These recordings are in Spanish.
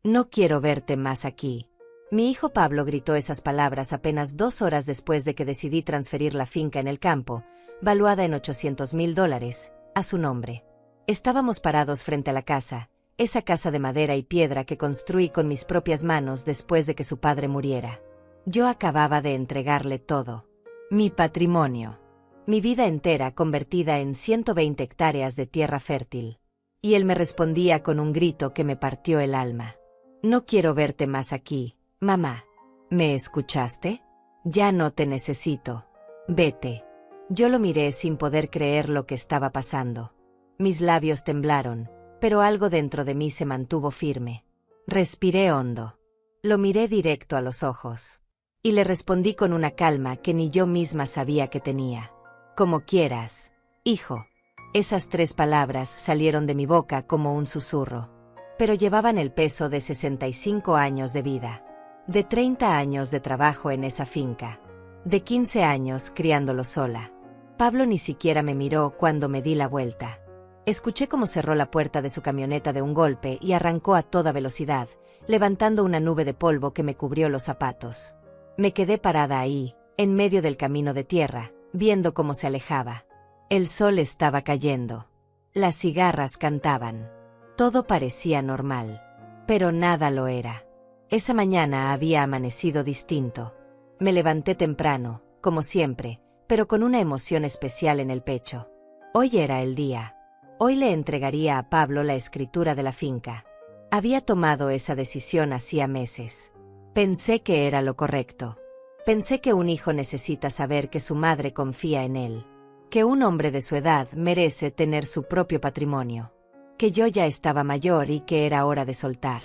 No quiero verte más aquí. Mi hijo Pablo gritó esas palabras apenas 2 horas después de que decidí transferir la finca en el campo, valuada en $800,000, a su nombre. Estábamos parados frente a la casa, esa casa de madera y piedra que construí con mis propias manos después de que su padre muriera. Yo acababa de entregarle todo. Mi patrimonio. Mi vida entera convertida en 120 hectáreas de tierra fértil. Y él me respondía con un grito que me partió el alma. No quiero verte más aquí, mamá. ¿Me escuchaste? Ya no te necesito. Vete. Yo lo miré sin poder creer lo que estaba pasando. Mis labios temblaron, pero algo dentro de mí se mantuvo firme. Respiré hondo. Lo miré directo a los ojos. Y le respondí con una calma que ni yo misma sabía que tenía. Como quieras, hijo. Esas 3 palabras salieron de mi boca como un susurro. Pero llevaban el peso de 65 años de vida. De 30 años de trabajo en esa finca. De 15 años criándolo sola. Pablo ni siquiera me miró cuando me di la vuelta. Escuché cómo cerró la puerta de su camioneta de un golpe y arrancó a toda velocidad, levantando una nube de polvo que me cubrió los zapatos. Me quedé parada ahí, en medio del camino de tierra, viendo cómo se alejaba. El sol estaba cayendo. Las cigarras cantaban. Todo parecía normal. Pero nada lo era. Esa mañana había amanecido distinto. Me levanté temprano, como siempre, pero con una emoción especial en el pecho. Hoy era el día. Hoy le entregaría a Pablo la escritura de la finca. Había tomado esa decisión hacía meses. Pensé que era lo correcto. Pensé que un hijo necesita saber que su madre confía en él. Que un hombre de su edad merece tener su propio patrimonio. Que yo ya estaba mayor y que era hora de soltar.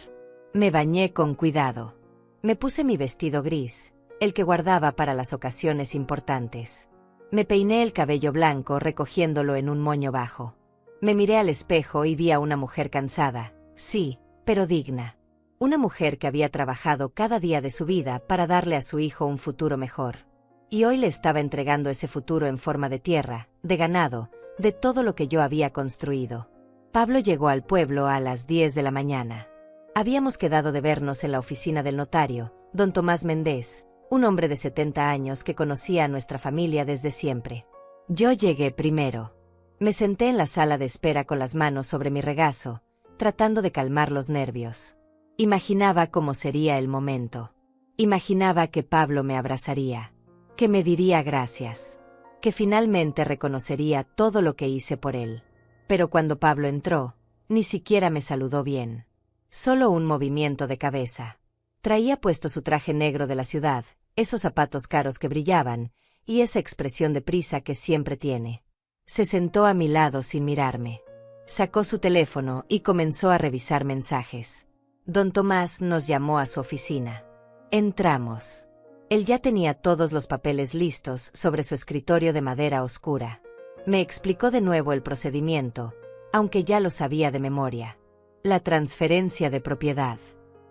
Me bañé con cuidado. Me puse mi vestido gris, el que guardaba para las ocasiones importantes. Me peiné el cabello blanco recogiéndolo en un moño bajo. Me miré al espejo y vi a una mujer cansada, sí, pero digna. Una mujer que había trabajado cada día de su vida para darle a su hijo un futuro mejor. Y hoy le estaba entregando ese futuro en forma de tierra, de ganado, de todo lo que yo había construido. Pablo llegó al pueblo a las 10 de la mañana. Habíamos quedado de vernos en la oficina del notario, don Tomás Méndez, un hombre de 70 años que conocía a nuestra familia desde siempre. Yo llegué primero. Me senté en la sala de espera con las manos sobre mi regazo, tratando de calmar los nervios. Imaginaba cómo sería el momento. Imaginaba que Pablo me abrazaría, que me diría gracias, que finalmente reconocería todo lo que hice por él. Pero cuando Pablo entró, ni siquiera me saludó bien. Solo un movimiento de cabeza. Traía puesto su traje negro de la ciudad, esos zapatos caros que brillaban, y esa expresión de prisa que siempre tiene. Se sentó a mi lado sin mirarme. Sacó su teléfono y comenzó a revisar mensajes. Don Tomás nos llamó a su oficina. Entramos. Él ya tenía todos los papeles listos sobre su escritorio de madera oscura. Me explicó de nuevo el procedimiento, aunque ya lo sabía de memoria. La transferencia de propiedad.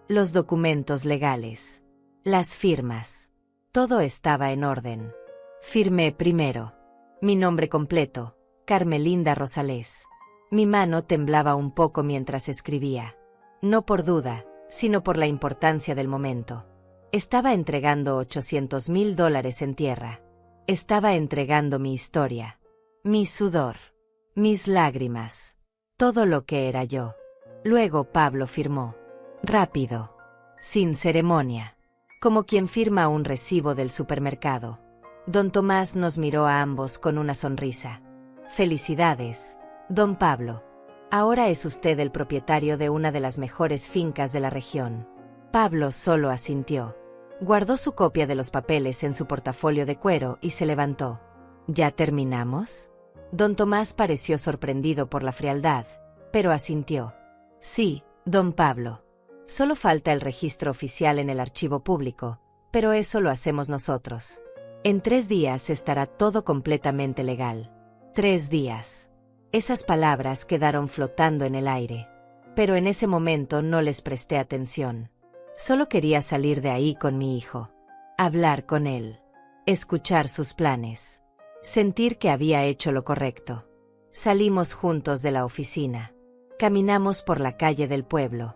Los documentos legales. Las firmas. Todo estaba en orden. Firmé primero. Mi nombre completo, Carmelinda Rosales. Mi mano temblaba un poco mientras escribía. No por duda, sino por la importancia del momento. Estaba entregando $800,000 en tierra. Estaba entregando mi historia. Mi sudor. Mis lágrimas. Todo lo que era yo. Luego Pablo firmó. Rápido. Sin ceremonia. Como quien firma un recibo del supermercado. Don Tomás nos miró a ambos con una sonrisa. Felicidades, don Pablo. Ahora es usted el propietario de una de las mejores fincas de la región. Pablo solo asintió. Guardó su copia de los papeles en su portafolio de cuero y se levantó. ¿Ya terminamos? Don Tomás pareció sorprendido por la frialdad, pero asintió. Sí, don Pablo. Solo falta el registro oficial en el archivo público, pero eso lo hacemos nosotros. En 3 días estará todo completamente legal. 3 días. Esas palabras quedaron flotando en el aire. Pero en ese momento no les presté atención. Solo quería salir de ahí con mi hijo. Hablar con él. Escuchar sus planes. Sentir que había hecho lo correcto. Salimos juntos de la oficina. Caminamos por la calle del pueblo.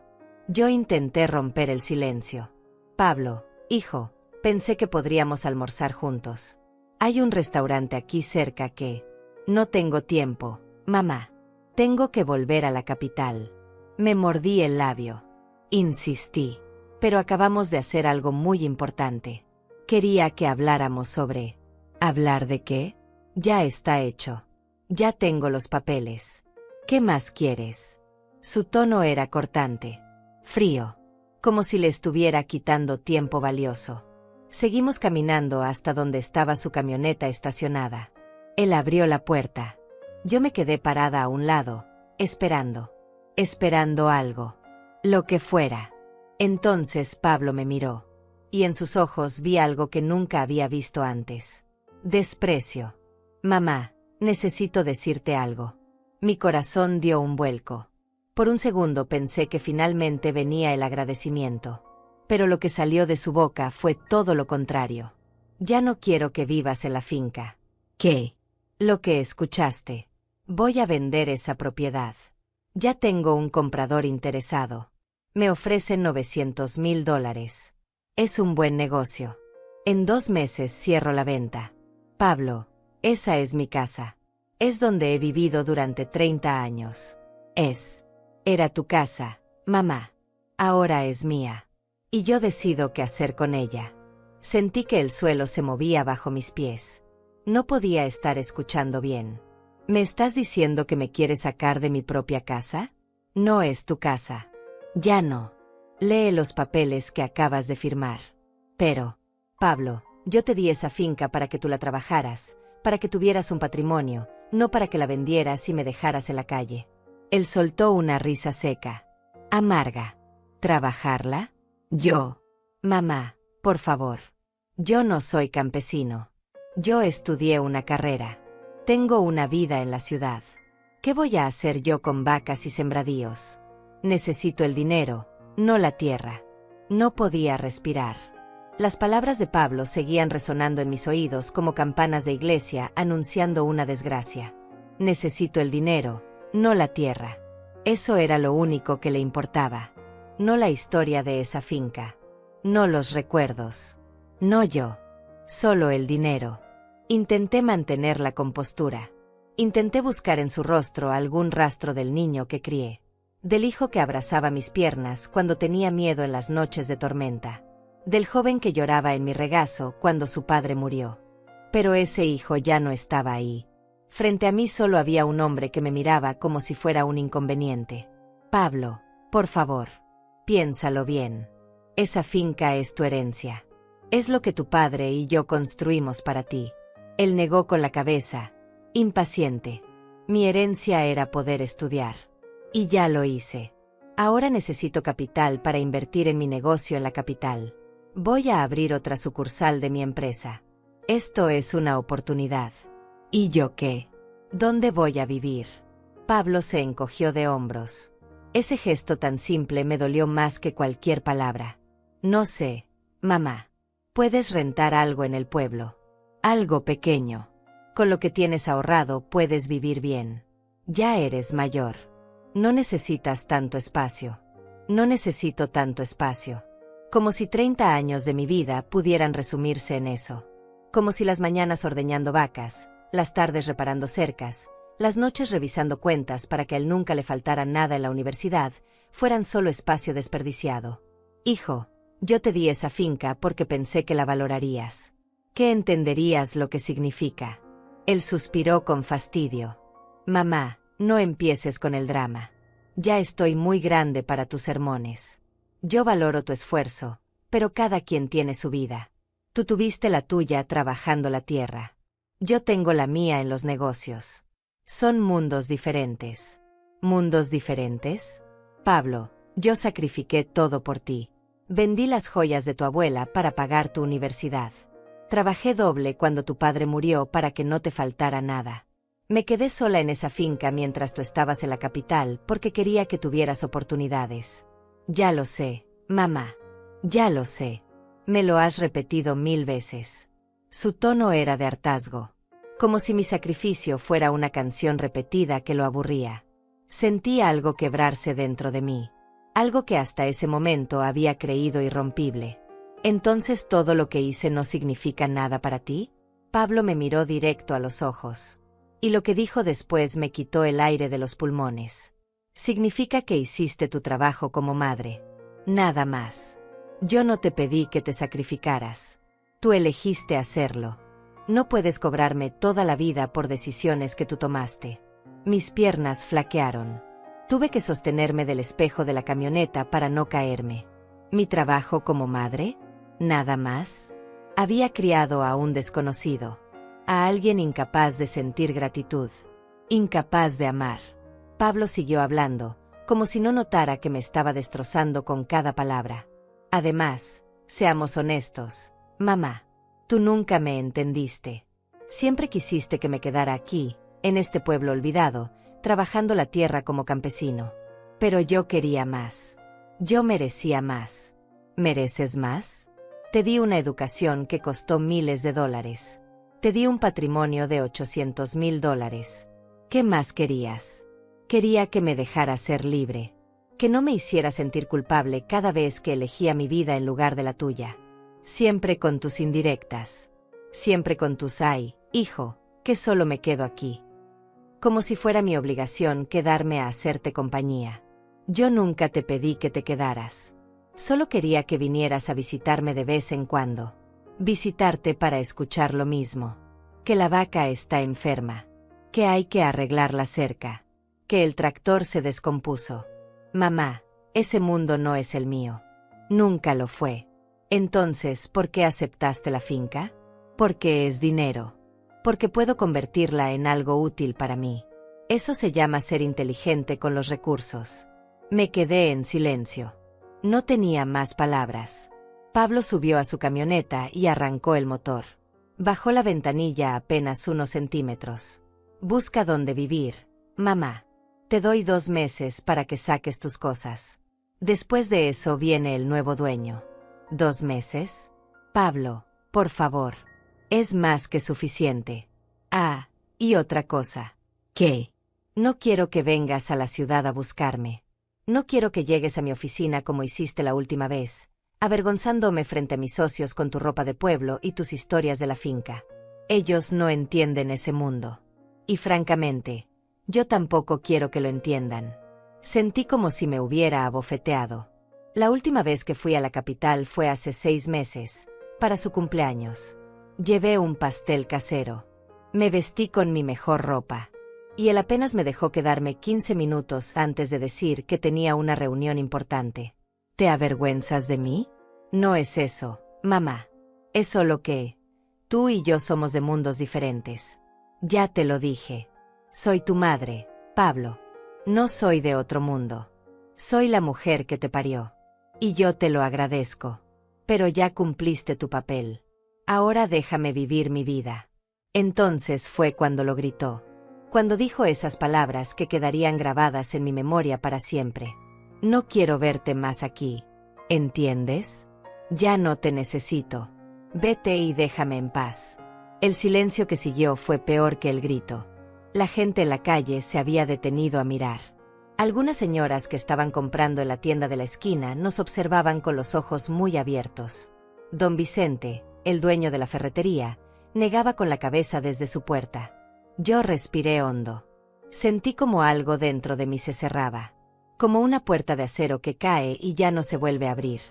Yo intenté romper el silencio. Pablo, hijo, pensé que podríamos almorzar juntos. Hay un restaurante aquí cerca que... No tengo tiempo, mamá. Tengo que volver a la capital. Me mordí el labio. Insistí. Pero acabamos de hacer algo muy importante. Quería que habláramos sobre... ¿Hablar de qué? Ya está hecho. Ya tengo los papeles. ¿Qué más quieres? Su tono era cortante. Frío. Como si le estuviera quitando tiempo valioso. Seguimos caminando hasta donde estaba su camioneta estacionada. Él abrió la puerta. Yo me quedé parada a un lado, esperando. Esperando algo. Lo que fuera. Entonces Pablo me miró. Y en sus ojos vi algo que nunca había visto antes. Desprecio. Mamá, necesito decirte algo. Mi corazón dio un vuelco. Por un segundo pensé que finalmente venía el agradecimiento. Pero lo que salió de su boca fue todo lo contrario. Ya no quiero que vivas en la finca. ¿Qué? Lo que escuchaste. Voy a vender esa propiedad. Ya tengo un comprador interesado. Me ofrecen $900,000. Es un buen negocio. En 2 meses cierro la venta. Pablo, esa es mi casa. Es donde he vivido durante 30 años. Era tu casa, mamá. Ahora es mía. Y yo decido qué hacer con ella. Sentí que el suelo se movía bajo mis pies. No podía estar escuchando bien. ¿Me estás diciendo que me quieres sacar de mi propia casa? No es tu casa. Ya no. Lee los papeles que acabas de firmar. Pero, Pablo, yo te di esa finca para que tú la trabajaras, para que tuvieras un patrimonio, no para que la vendieras y me dejaras en la calle. Él soltó una risa seca. Amarga. ¿Trabajarla? Yo. Mamá, por favor. Yo no soy campesino. Yo estudié una carrera. Tengo una vida en la ciudad. ¿Qué voy a hacer yo con vacas y sembradíos? Necesito el dinero, no la tierra. No podía respirar. Las palabras de Pablo seguían resonando en mis oídos como campanas de iglesia anunciando una desgracia. Necesito el dinero, no la tierra. Eso era lo único que le importaba. No la historia de esa finca. No los recuerdos. No yo. Solo el dinero. Intenté mantener la compostura. Intenté buscar en su rostro algún rastro del niño que crié. Del hijo que abrazaba mis piernas cuando tenía miedo en las noches de tormenta. Del joven que lloraba en mi regazo cuando su padre murió. Pero ese hijo ya no estaba ahí. Frente a mí solo había un hombre que me miraba como si fuera un inconveniente. Pablo, por favor, piénsalo bien. Esa finca es tu herencia. Es lo que tu padre y yo construimos para ti. Él negó con la cabeza, impaciente. Mi herencia era poder estudiar. Y ya lo hice. Ahora necesito capital para invertir en mi negocio en la capital. Voy a abrir otra sucursal de mi empresa. Esto es una oportunidad. ¿Y yo qué? ¿Dónde voy a vivir? Pablo se encogió de hombros. Ese gesto tan simple me dolió más que cualquier palabra. No sé, mamá. Puedes rentar algo en el pueblo. Algo pequeño. Con lo que tienes ahorrado puedes vivir bien. Ya eres mayor. No necesitas tanto espacio. No necesito tanto espacio. Como si 30 años de mi vida pudieran resumirse en eso. Como si las mañanas ordeñando vacas, las tardes reparando cercas, las noches revisando cuentas para que a él nunca le faltara nada en la universidad, fueran solo espacio desperdiciado. Hijo, yo te di esa finca porque pensé que la valorarías. Que entenderías lo que significa. Él suspiró con fastidio. Mamá, no empieces con el drama. Ya estoy muy grande para tus sermones. Yo valoro tu esfuerzo, pero cada quien tiene su vida. Tú tuviste la tuya trabajando la tierra. Yo tengo la mía en los negocios. Son mundos diferentes. ¿Mundos diferentes? Pablo, yo sacrifiqué todo por ti. Vendí las joyas de tu abuela para pagar tu universidad. Trabajé doble cuando tu padre murió para que no te faltara nada. Me quedé sola en esa finca mientras tú estabas en la capital porque quería que tuvieras oportunidades. Ya lo sé, mamá. Ya lo sé. Me lo has repetido 1000 veces. Su tono era de hartazgo. Como si mi sacrificio fuera una canción repetida que lo aburría. Sentí algo quebrarse dentro de mí. algo que hasta ese momento había creído irrompible. ¿Entonces todo lo que hice no significa nada para ti? Pablo me miró directo a los ojos. Y lo que dijo después me quitó el aire de los pulmones. Significa que hiciste tu trabajo como madre. Nada más. Yo no te pedí que te sacrificaras. Tú elegiste hacerlo. No puedes cobrarme toda la vida por decisiones que tú tomaste. Mis piernas flaquearon. Tuve que sostenerme del espejo de la camioneta para no caerme. ¿Mi trabajo como madre? ¿Nada más? Había criado a un desconocido. A alguien incapaz de sentir gratitud. Incapaz de amar. Pablo siguió hablando, como si no notara que me estaba destrozando con cada palabra. Además, seamos honestos, mamá. Tú nunca me entendiste. Siempre quisiste que me quedara aquí, en este pueblo olvidado, trabajando la tierra como campesino. Pero yo quería más. Yo merecía más. ¿Mereces más? Te di una educación que costó miles de dólares. Te di un patrimonio de $800,000. ¿Qué más querías? Quería que me dejara ser libre. Que no me hiciera sentir culpable cada vez que elegía mi vida en lugar de la tuya. Siempre con tus indirectas. Siempre con tus ay, hijo, que solo me quedo aquí. Como si fuera mi obligación quedarme a hacerte compañía. Yo nunca te pedí que te quedaras. Solo quería que vinieras a visitarme de vez en cuando. Visitarte para escuchar lo mismo. Que la vaca está enferma. Que hay que arreglar la cerca. Que el tractor se descompuso. Mamá, ese mundo no es el mío. Nunca lo fue. Entonces, ¿por qué aceptaste la finca? Porque es dinero. Porque puedo convertirla en algo útil para mí. Eso se llama ser inteligente con los recursos. Me quedé en silencio. No tenía más palabras. Pablo subió a su camioneta y arrancó el motor. Bajó la ventanilla apenas unos centímetros. Busca dónde vivir, mamá. Te doy 2 meses para que saques tus cosas. Después de eso viene el nuevo dueño. ¿2 meses? Pablo, por favor. Es más que suficiente. Ah, y otra cosa. ¿Qué? No quiero que vengas a la ciudad a buscarme. No quiero que llegues a mi oficina como hiciste la última vez, avergonzándome frente a mis socios con tu ropa de pueblo y tus historias de la finca. Ellos no entienden ese mundo. Y francamente, yo tampoco quiero que lo entiendan. Sentí como si me hubiera abofeteado. La última vez que fui a la capital fue hace 6 meses, para su cumpleaños. Llevé un pastel casero. Me vestí con mi mejor ropa. Y él apenas me dejó quedarme 15 minutos antes de decir que tenía una reunión importante. ¿Te avergüenzas de mí? No es eso, mamá. Es solo que tú y yo somos de mundos diferentes. Ya te lo dije. Soy tu madre, Pablo. No soy de otro mundo. Soy la mujer que te parió. Y yo te lo agradezco. Pero ya cumpliste tu papel. Ahora déjame vivir mi vida. Entonces fue cuando lo gritó. Cuando dijo esas palabras que quedarían grabadas en mi memoria para siempre. No quiero verte más aquí. ¿Entiendes? Ya no te necesito. Vete y déjame en paz. El silencio que siguió fue peor que el grito. La gente en la calle se había detenido a mirar. Algunas señoras que estaban comprando en la tienda de la esquina nos observaban con los ojos muy abiertos. Don Vicente, el dueño de la ferretería, negaba con la cabeza desde su puerta. Yo respiré hondo. Sentí como algo dentro de mí se cerraba. Como una puerta de acero que cae y ya no se vuelve a abrir.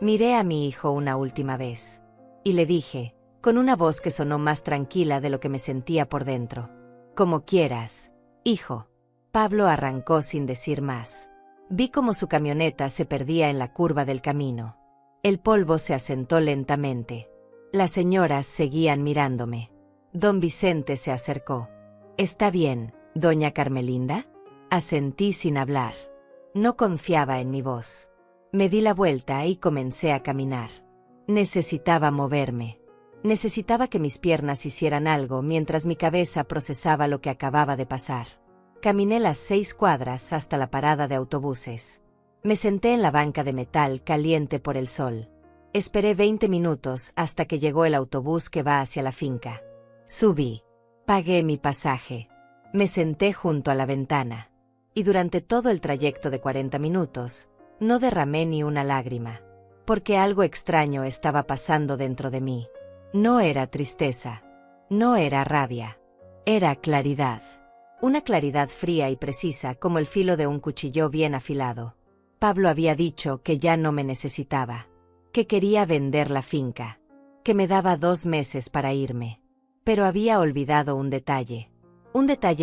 Miré a mi hijo una última vez. Y le dije, con una voz que sonó más tranquila de lo que me sentía por dentro. Como quieras, hijo. Pablo arrancó sin decir más. Vi cómo su camioneta se perdía en la curva del camino. El polvo se asentó lentamente. Las señoras seguían mirándome. Don Vicente se acercó. ¿Está bien, doña Carmelinda? Asentí sin hablar. No confiaba en mi voz. Me di la vuelta y comencé a caminar. Necesitaba moverme. Necesitaba que mis piernas hicieran algo mientras mi cabeza procesaba lo que acababa de pasar. Caminé las 6 cuadras hasta la parada de autobuses. Me senté en la banca de metal caliente por el sol. Esperé 20 minutos hasta que llegó el autobús que va hacia la finca. Subí. Pagué mi pasaje. Me senté junto a la ventana. Y durante todo el trayecto de 40 minutos, No derramé ni una lágrima, porque algo extraño estaba pasando dentro de mí. No era tristeza, no era rabia, era claridad. Una claridad fría y precisa como el filo de un cuchillo bien afilado. Pablo había dicho que ya no me necesitaba, que quería vender la finca, que me daba 2 meses para irme. Pero había olvidado un detalle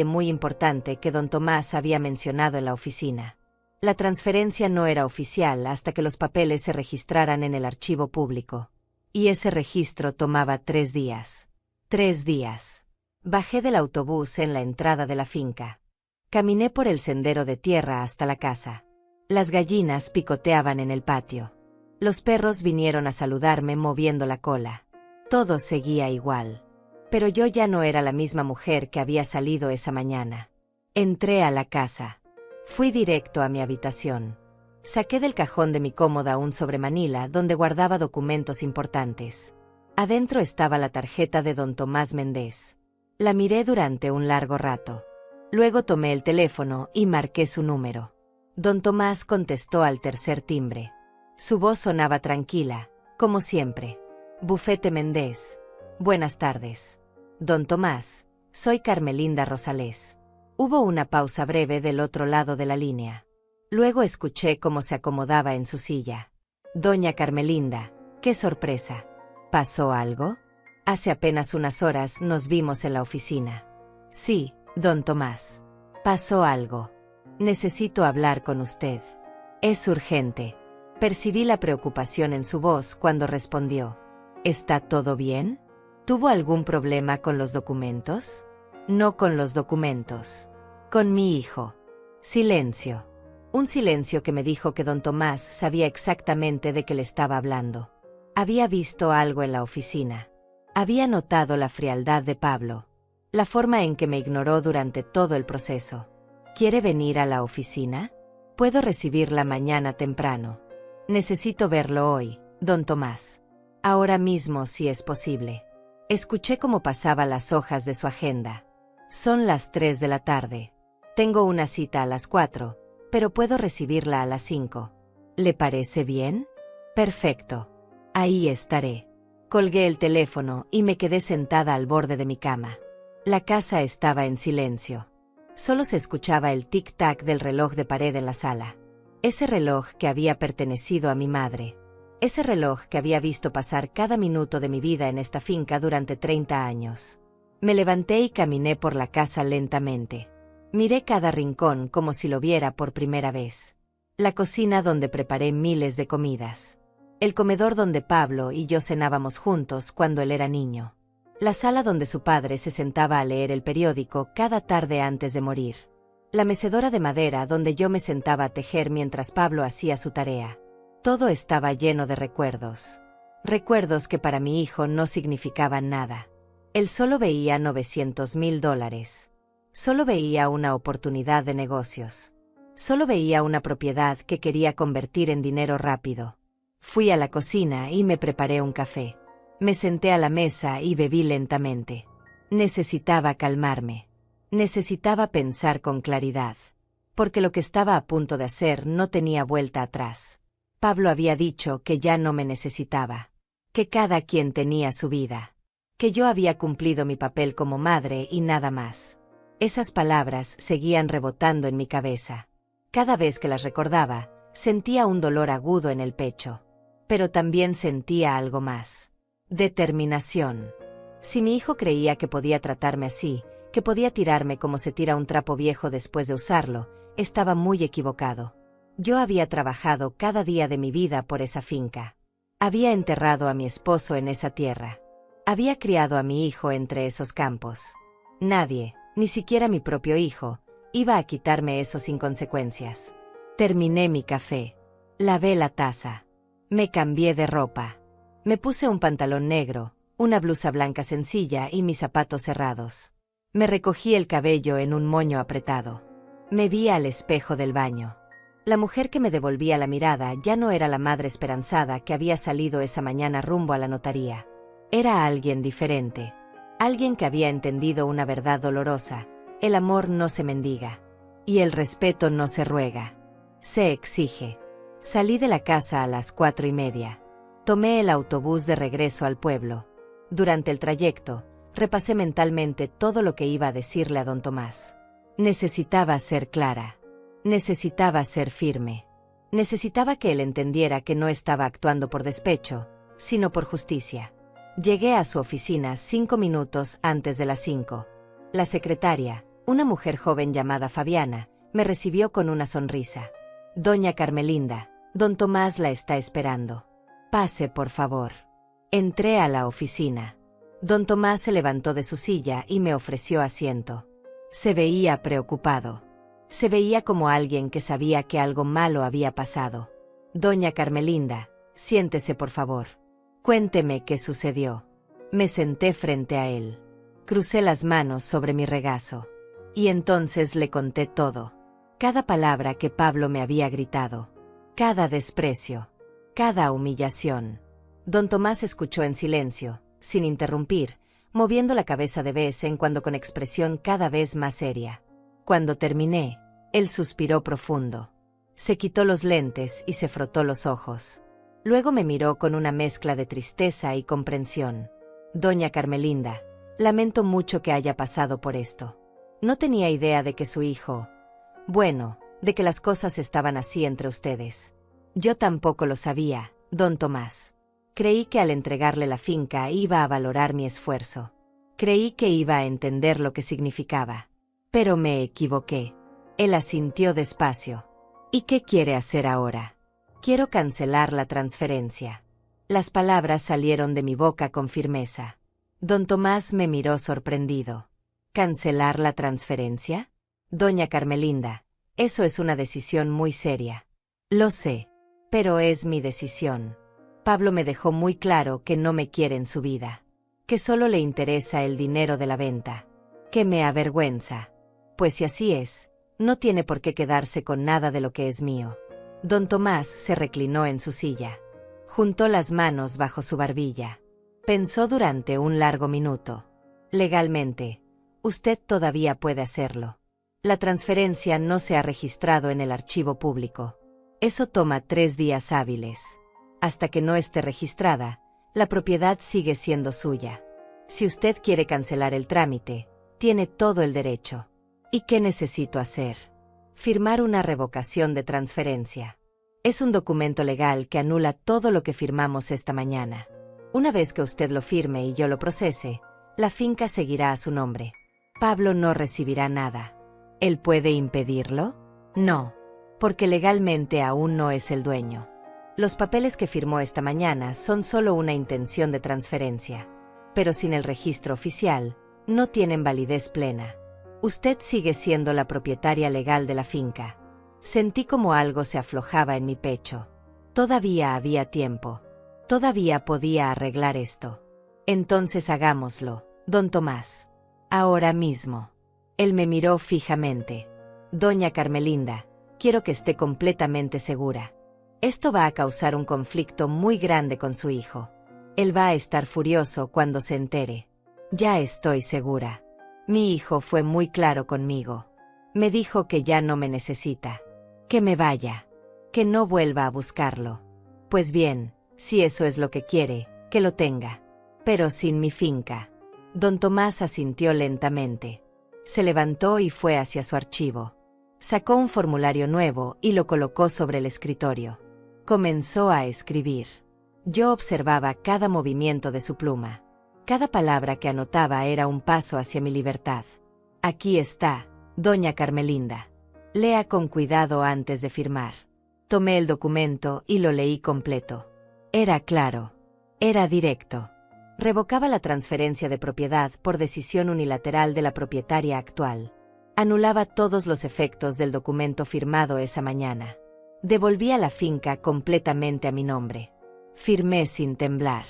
muy importante que don Tomás había mencionado en la oficina. La transferencia no era oficial hasta que los papeles se registraran en el archivo público. Y ese registro tomaba 3 días. 3 días. Bajé del autobús en la entrada de la finca. Caminé por el sendero de tierra hasta la casa. Las gallinas picoteaban en el patio. Los perros vinieron a saludarme moviendo la cola. Todo seguía igual. Pero yo ya no era la misma mujer que había salido esa mañana. Entré a la casa. Fui directo a mi habitación. Saqué del cajón de mi cómoda un sobremanila donde guardaba documentos importantes. Adentro estaba la tarjeta de don Tomás Méndez. La miré durante un largo rato. Luego tomé el teléfono y marqué su número. Don Tomás contestó al tercer timbre. Su voz sonaba tranquila, como siempre. Bufete Méndez. Buenas tardes. Don Tomás, soy Carmelinda Rosales. Hubo una pausa breve del otro lado de la línea. Luego escuché cómo se acomodaba en su silla. Doña Carmelinda, qué sorpresa. ¿Pasó algo? Hace apenas unas horas nos vimos en la oficina. Sí, don Tomás. Pasó algo. Necesito hablar con usted. Es urgente. Percibí la preocupación en su voz cuando respondió. ¿Está todo bien? ¿Tuvo algún problema con los documentos? No con los documentos. Con mi hijo. Silencio. Un silencio que me dijo que don Tomás sabía exactamente de qué le estaba hablando. Había visto algo en la oficina. Había notado la frialdad de Pablo. La forma en que me ignoró durante todo el proceso. ¿Quiere venir a la oficina? Puedo recibirla mañana temprano. Necesito verlo hoy, don Tomás. Ahora mismo si es posible. Escuché cómo pasaba las hojas de su agenda. Son las 3 de la tarde. Tengo una cita a las 4, pero puedo recibirla a las 5. ¿Le parece bien? Perfecto. Ahí estaré. Colgué el teléfono y me quedé sentada al borde de mi cama. La casa estaba en silencio. Solo se escuchaba el tic-tac del reloj de pared en la sala. Ese reloj que había pertenecido a mi madre. Ese reloj que había visto pasar cada minuto de mi vida en esta finca durante 30 años. Me levanté y caminé por la casa lentamente. Miré cada rincón como si lo viera por primera vez. La cocina donde preparé miles de comidas. El comedor donde Pablo y yo cenábamos juntos cuando él era niño. La sala donde su padre se sentaba a leer el periódico cada tarde antes de morir. La mecedora de madera donde yo me sentaba a tejer mientras Pablo hacía su tarea. Todo estaba lleno de recuerdos. Recuerdos que para mi hijo no significaban nada. Él solo veía $900,000. Solo veía una oportunidad de negocios. Solo veía una propiedad que quería convertir en dinero rápido. Fui a la cocina y me preparé un café. Me senté a la mesa y bebí lentamente. Necesitaba calmarme. Necesitaba pensar con claridad. Porque lo que estaba a punto de hacer no tenía vuelta atrás. Pablo había dicho que ya no me necesitaba. Que cada quien tenía su vida. Que yo había cumplido mi papel como madre y nada más. Esas palabras seguían rebotando en mi cabeza. Cada vez que las recordaba, sentía un dolor agudo en el pecho. Pero también sentía algo más. Determinación. Si mi hijo creía que podía tratarme así, que podía tirarme como se tira un trapo viejo después de usarlo, estaba muy equivocado. Yo había trabajado cada día de mi vida por esa finca. Había enterrado a mi esposo en esa tierra. Había criado a mi hijo entre esos campos. Nadie, ni siquiera mi propio hijo, iba a quitarme eso sin consecuencias. Terminé mi café. Lavé la taza. Me cambié de ropa. Me puse un pantalón negro, una blusa blanca sencilla y mis zapatos cerrados. Me recogí el cabello en un moño apretado. Me vi al espejo del baño. La mujer que me devolvía la mirada ya no era la madre esperanzada que había salido esa mañana rumbo a la notaría. Era alguien diferente. Alguien que había entendido una verdad dolorosa. El amor no se mendiga. Y el respeto no se ruega. Se exige. Salí de la casa a las 4:30. Tomé el autobús de regreso al pueblo. Durante el trayecto, repasé mentalmente todo lo que iba a decirle a don Tomás. Necesitaba ser clara. Necesitaba ser firme. Necesitaba que él entendiera que no estaba actuando por despecho, sino por justicia. Llegué a su oficina 5 minutos antes de las 5. La secretaria, una mujer joven llamada Fabiana, me recibió con una sonrisa. Doña Carmelinda, don Tomás la está esperando. Pase, por favor. Entré a la oficina. Don Tomás se levantó de su silla y me ofreció asiento. Se veía preocupado. Se veía como alguien que sabía que algo malo había pasado. Doña Carmelinda, siéntese por favor. Cuénteme qué sucedió. Me senté frente a él. Crucé las manos sobre mi regazo. Y entonces le conté todo. Cada palabra que Pablo me había gritado. Cada desprecio. Cada humillación. Don Tomás escuchó en silencio, sin interrumpir, moviendo la cabeza de vez en cuando con expresión cada vez más seria. Cuando terminé, él suspiró profundo. Se quitó los lentes y se frotó los ojos. Luego me miró con una mezcla de tristeza y comprensión. Doña Carmelinda, lamento mucho que haya pasado por esto. No tenía idea de que su hijo... Bueno, de que las cosas estaban así entre ustedes. Yo tampoco lo sabía, don Tomás. Creí que al entregarle la finca iba a valorar mi esfuerzo. Creí que iba a entender lo que significaba. Pero me equivoqué. Él asintió despacio. ¿Y qué quiere hacer ahora? Quiero cancelar la transferencia. Las palabras salieron de mi boca con firmeza. Don Tomás me miró sorprendido. ¿Cancelar la transferencia? Doña Carmelinda, eso es una decisión muy seria. Lo sé, pero es mi decisión. Pablo me dejó muy claro que no me quiere en su vida. Que solo le interesa el dinero de la venta. Que me avergüenza. Pues si así es, no tiene por qué quedarse con nada de lo que es mío. Don Tomás se reclinó en su silla. Juntó las manos bajo su barbilla. Pensó durante un largo minuto. Legalmente, usted todavía puede hacerlo. La transferencia no se ha registrado en el archivo público. Eso toma 3 días hábiles. Hasta que no esté registrada, la propiedad sigue siendo suya. Si usted quiere cancelar el trámite, tiene todo el derecho. ¿Y qué necesito hacer? Firmar una revocación de transferencia. Es un documento legal que anula todo lo que firmamos esta mañana. Una vez que usted lo firme y yo lo procese, la finca seguirá a su nombre. Pablo no recibirá nada. ¿Él puede impedirlo? No, porque legalmente aún no es el dueño. Los papeles que firmó esta mañana son solo una intención de transferencia. Pero sin el registro oficial, no tienen validez plena. Usted sigue siendo la propietaria legal de la finca. Sentí como algo se aflojaba en mi pecho. Todavía había tiempo. Todavía podía arreglar esto. Entonces hagámoslo, don Tomás. Ahora mismo. Él me miró fijamente. Doña Carmelinda, quiero que esté completamente segura. Esto va a causar un conflicto muy grande con su hijo. Él va a estar furioso cuando se entere. Ya estoy segura. Mi hijo fue muy claro conmigo. Me dijo que ya no me necesita. Que me vaya. Que no vuelva a buscarlo. Pues bien, si eso es lo que quiere, que lo tenga. Pero sin mi finca. Don Tomás asintió lentamente. Se levantó y fue hacia su archivo. Sacó un formulario nuevo y lo colocó sobre el escritorio. Comenzó a escribir. Yo observaba cada movimiento de su pluma. Cada palabra que anotaba era un paso hacia mi libertad. Aquí está, doña Carmelinda. Lea con cuidado antes de firmar. Tomé el documento y lo leí completo. Era claro. Era directo. Revocaba la transferencia de propiedad por decisión unilateral de la propietaria actual. Anulaba todos los efectos del documento firmado esa mañana. Devolvía la finca completamente a mi nombre. Firmé sin temblar.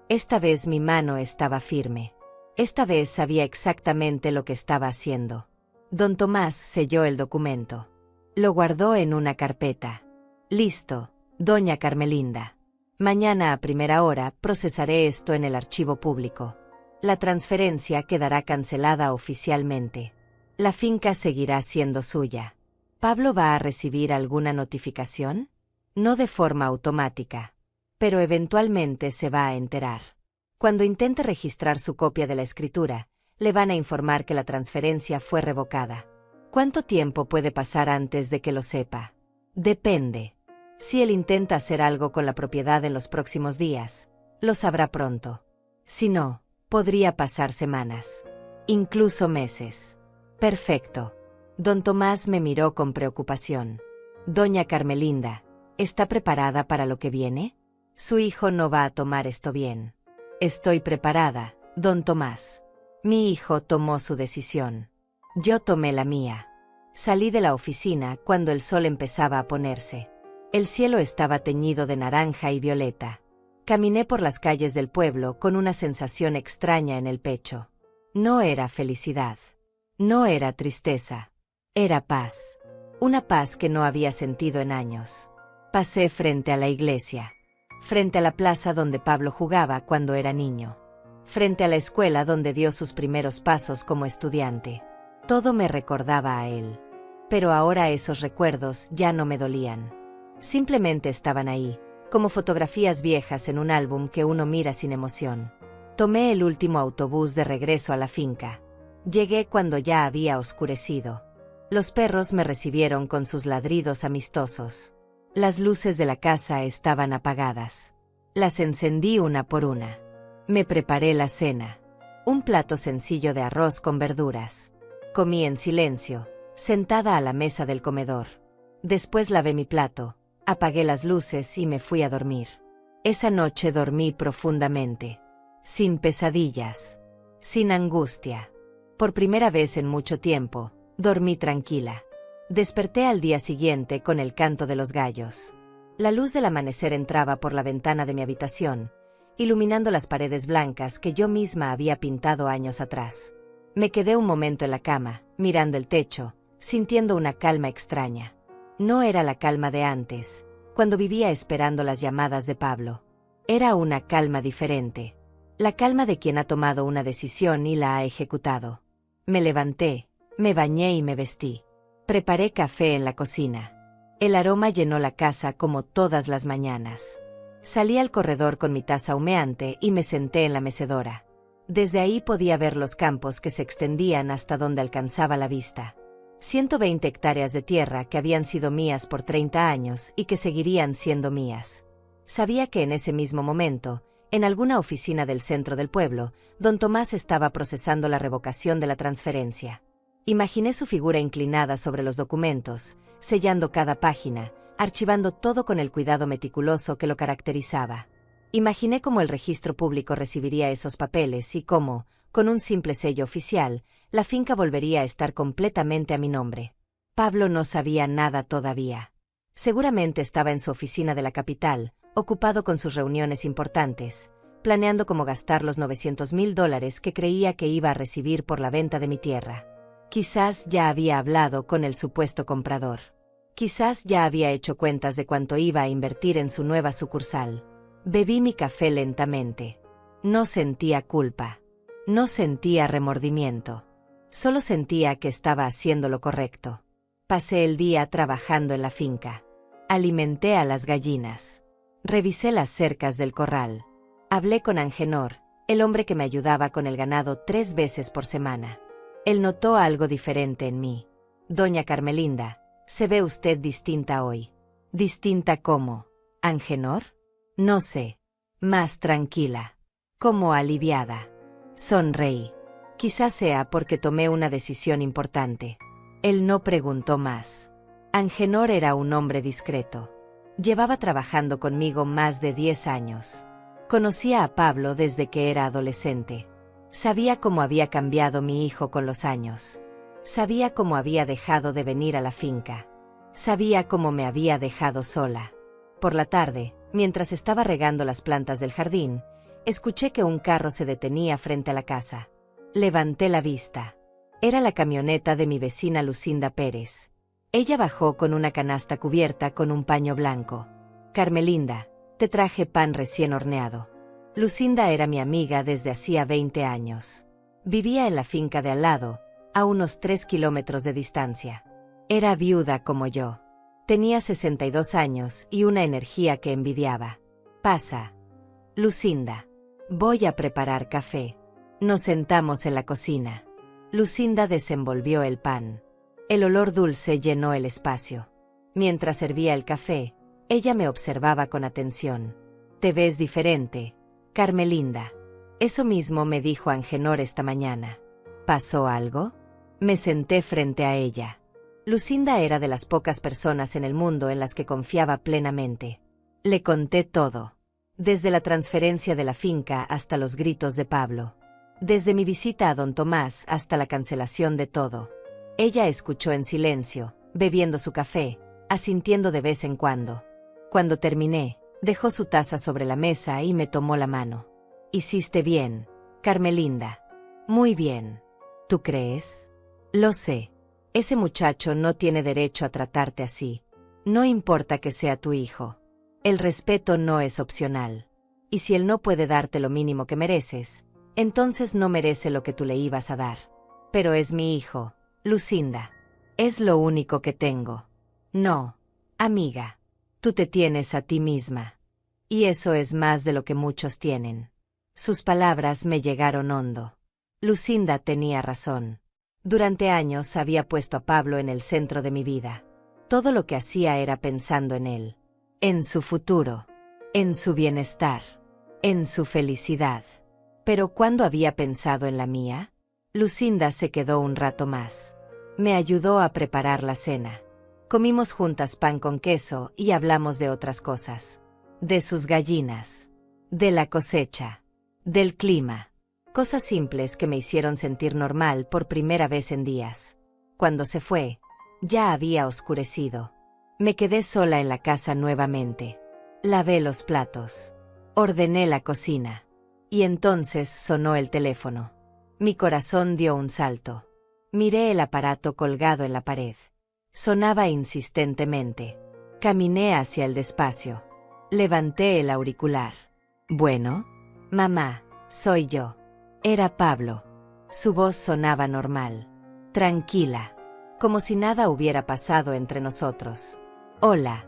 Esta vez mi mano estaba firme. Esta vez sabía exactamente lo que estaba haciendo. Don Tomás selló el documento. Lo guardó en una carpeta. Listo, doña Carmelinda. Mañana a primera hora procesaré esto en el archivo público. La transferencia quedará cancelada oficialmente. La finca seguirá siendo suya. ¿Pablo va a recibir alguna notificación? No de forma automática. Pero eventualmente se va a enterar. Cuando intente registrar su copia de la escritura, le van a informar que la transferencia fue revocada. ¿Cuánto tiempo puede pasar antes de que lo sepa? Depende. Si él intenta hacer algo con la propiedad en los próximos días, lo sabrá pronto. Si no, podría pasar semanas, incluso meses. Perfecto. Don Tomás me miró con preocupación. Doña Carmelinda, ¿está preparada para lo que viene? Su hijo no va a tomar esto bien. Estoy preparada, don Tomás. Mi hijo tomó su decisión. Yo tomé la mía. Salí de la oficina cuando el sol empezaba a ponerse. El cielo estaba teñido de naranja y violeta. Caminé por las calles del pueblo con una sensación extraña en el pecho. No era felicidad. No era tristeza. Era paz. Una paz que no había sentido en años. Pasé frente a la iglesia. Frente a la plaza donde Pablo jugaba cuando era niño. Frente a la escuela donde dio sus primeros pasos como estudiante. Todo me recordaba a él. Pero ahora esos recuerdos ya no me dolían. Simplemente estaban ahí, como fotografías viejas en un álbum que uno mira sin emoción. Tomé el último autobús de regreso a la finca. Llegué cuando ya había oscurecido. Los perros me recibieron con sus ladridos amistosos. Las luces de la casa estaban apagadas. Las encendí una por una. Me preparé la cena. Un plato sencillo de arroz con verduras. Comí en silencio, sentada a la mesa del comedor. Después lavé mi plato, apagué las luces y me fui a dormir. Esa noche dormí profundamente. Sin pesadillas. Sin angustia. Por primera vez en mucho tiempo, dormí tranquila. Desperté al día siguiente con el canto de los gallos. La luz del amanecer entraba por la ventana de mi habitación, iluminando las paredes blancas que yo misma había pintado años atrás. Me quedé un momento en la cama, mirando el techo, sintiendo una calma extraña. No era la calma de antes, cuando vivía esperando las llamadas de Pablo. Era una calma diferente. La calma de quien ha tomado una decisión y la ha ejecutado. Me levanté, me bañé y me vestí. Preparé café en la cocina. El aroma llenó la casa como todas las mañanas. Salí al corredor con mi taza humeante y me senté en la mecedora. Desde ahí podía ver los campos que se extendían hasta donde alcanzaba la vista. 120 hectáreas de tierra que habían sido mías por 30 años y que seguirían siendo mías. Sabía que en ese mismo momento, en alguna oficina del centro del pueblo, don Tomás estaba procesando la revocación de la transferencia. Imaginé su figura inclinada sobre los documentos, sellando cada página, archivando todo con el cuidado meticuloso que lo caracterizaba. Imaginé cómo el registro público recibiría esos papeles y cómo, con un simple sello oficial, la finca volvería a estar completamente a mi nombre. Pablo no sabía nada todavía. Seguramente estaba en su oficina de la capital, ocupado con sus reuniones importantes, planeando cómo gastar los $900,000 que creía que iba a recibir por la venta de mi tierra. Quizás ya había hablado con el supuesto comprador. Quizás ya había hecho cuentas de cuánto iba a invertir en su nueva sucursal. Bebí mi café lentamente. No sentía culpa. No sentía remordimiento. Solo sentía que estaba haciendo lo correcto. Pasé el día trabajando en la finca. Alimenté a las gallinas. Revisé las cercas del corral. Hablé con Angenor, el hombre que me ayudaba con el ganado 3 veces por semana. Él notó algo diferente en mí. Doña Carmelinda, se ve usted distinta hoy. ¿Distinta cómo? ¿Angenor? No sé. Más tranquila. Como aliviada. Sonreí. Quizás sea porque tomé una decisión importante. Él no preguntó más. Angenor era un hombre discreto. Llevaba trabajando conmigo más de 10 años. Conocía a Pablo desde que era adolescente. Sabía cómo había cambiado mi hijo con los años. Sabía cómo había dejado de venir a la finca. Sabía cómo me había dejado sola. Por la tarde, mientras estaba regando las plantas del jardín, escuché que un carro se detenía frente a la casa. Levanté la vista. Era la camioneta de mi vecina Lucinda Pérez. Ella bajó con una canasta cubierta con un paño blanco. Carmelinda, te traje pan recién horneado. Lucinda era mi amiga desde hacía 20 años. Vivía en la finca de al lado, a unos 3 kilómetros de distancia. Era viuda como yo. Tenía 62 años y una energía que envidiaba. Pasa, Lucinda. Voy a preparar café. Nos sentamos en la cocina. Lucinda desenvolvió el pan. El olor dulce llenó el espacio. Mientras servía el café, ella me observaba con atención. Te ves diferente, Carmelinda. Eso mismo me dijo Angenor esta mañana. ¿Pasó algo? Me senté frente a ella. Lucinda era de las pocas personas en el mundo en las que confiaba plenamente. Le conté todo. Desde la transferencia de la finca hasta los gritos de Pablo. Desde mi visita a don Tomás hasta la cancelación de todo. Ella escuchó en silencio, bebiendo su café, asintiendo de vez en cuando. Cuando terminé, dejó su taza sobre la mesa y me tomó la mano. Hiciste bien, Carmelinda. Muy bien. ¿Tú crees? Lo sé. Ese muchacho no tiene derecho a tratarte así. No importa que sea tu hijo. El respeto no es opcional. Y si él no puede darte lo mínimo que mereces, entonces no merece lo que tú le ibas a dar. Pero es mi hijo, Lucinda. Es lo único que tengo. No, amiga. Tú te tienes a ti misma. Y eso es más de lo que muchos tienen. Sus palabras me llegaron hondo. Lucinda tenía razón. Durante años había puesto a Pablo en el centro de mi vida. Todo lo que hacía era pensando en él. En su futuro. En su bienestar. En su felicidad. Pero ¿cuándo había pensado en la mía? Lucinda se quedó un rato más. Me ayudó a preparar la cena. Comimos juntas pan con queso y hablamos de otras cosas. De sus gallinas. De la cosecha. Del clima. Cosas simples que me hicieron sentir normal por primera vez en días. Cuando se fue, ya había oscurecido. Me quedé sola en la casa nuevamente. Lavé los platos. Ordené la cocina. Y entonces sonó el teléfono. Mi corazón dio un salto. Miré el aparato colgado en la pared. Sonaba insistentemente. Caminé hacia el despacio. Levanté el auricular. Bueno, mamá, soy yo. Era Pablo. Su voz sonaba normal. Tranquila. Como si nada hubiera pasado entre nosotros. Hola,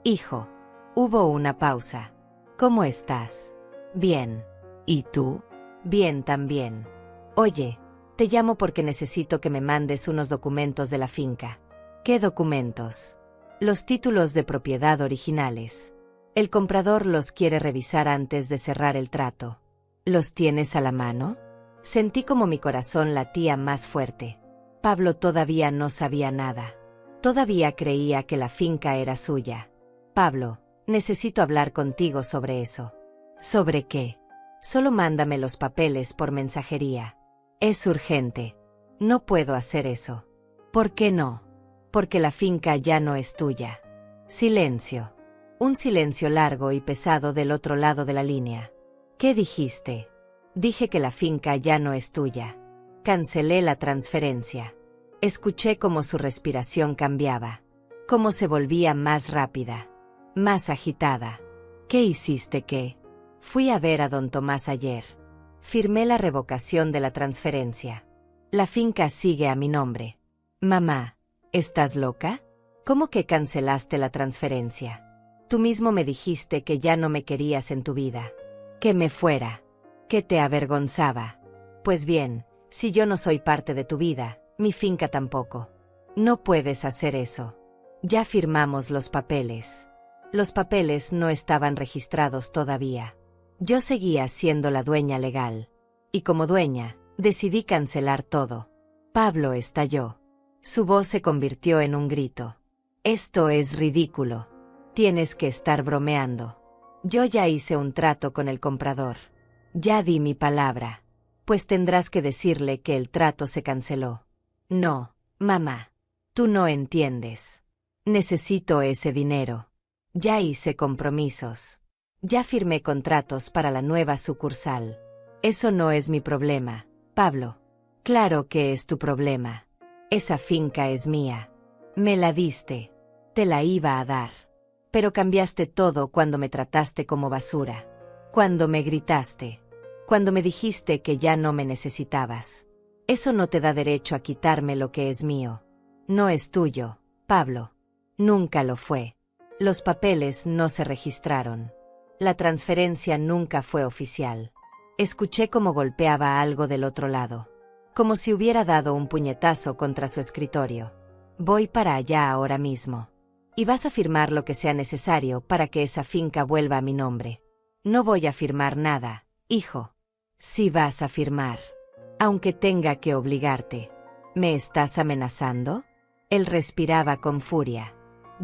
hijo. Hubo una pausa. ¿Cómo estás? Bien. ¿Y tú? Bien también. Oye, te llamo porque necesito que me mandes unos documentos de la finca. ¿Qué documentos? Los títulos de propiedad originales. El comprador los quiere revisar antes de cerrar el trato. ¿Los tienes a la mano? Sentí como mi corazón latía más fuerte. Pablo todavía no sabía nada. Todavía creía que la finca era suya. Pablo, necesito hablar contigo sobre eso. ¿Sobre qué? Solo mándame los papeles por mensajería. Es urgente. No puedo hacer eso. ¿Por qué no? Porque la finca ya no es tuya. Silencio. Un silencio largo y pesado del otro lado de la línea. ¿Qué dijiste? Dije que la finca ya no es tuya. Cancelé la transferencia. Escuché cómo su respiración cambiaba. Cómo se volvía más rápida. Más agitada. ¿Qué hiciste qué? Fui a ver a don Tomás ayer. Firmé la revocación de la transferencia. La finca sigue a mi nombre. Mamá, ¿estás loca? ¿Cómo que cancelaste la transferencia? Tú mismo me dijiste que ya no me querías en tu vida. Que me fuera. Que te avergonzaba. Pues bien, si yo no soy parte de tu vida, mi finca tampoco. No puedes hacer eso. Ya firmamos los papeles. Los papeles no estaban registrados todavía. Yo seguía siendo la dueña legal. Y como dueña, decidí cancelar todo. Pablo estalló. Su voz se convirtió en un grito. Esto es ridículo. Tienes que estar bromeando. Yo ya hice un trato con el comprador. Ya di mi palabra. Pues tendrás que decirle que el trato se canceló. No, mamá. Tú no entiendes. Necesito ese dinero. Ya hice compromisos. Ya firmé contratos para la nueva sucursal. Eso no es mi problema, Pablo. Claro que es tu problema. Esa finca es mía. Me la diste. Te la iba a dar. Pero cambiaste todo cuando me trataste como basura. Cuando me gritaste. Cuando me dijiste que ya no me necesitabas. Eso no te da derecho a quitarme lo que es mío. No es tuyo, Pablo. Nunca lo fue. Los papeles no se registraron. La transferencia nunca fue oficial. Escuché cómo golpeaba algo del otro lado. Como si hubiera dado un puñetazo contra su escritorio. Voy para allá ahora mismo. Y vas a firmar lo que sea necesario para que esa finca vuelva a mi nombre. No voy a firmar nada, hijo. Sí vas a firmar. Aunque tenga que obligarte. ¿Me estás amenazando? Él respiraba con furia.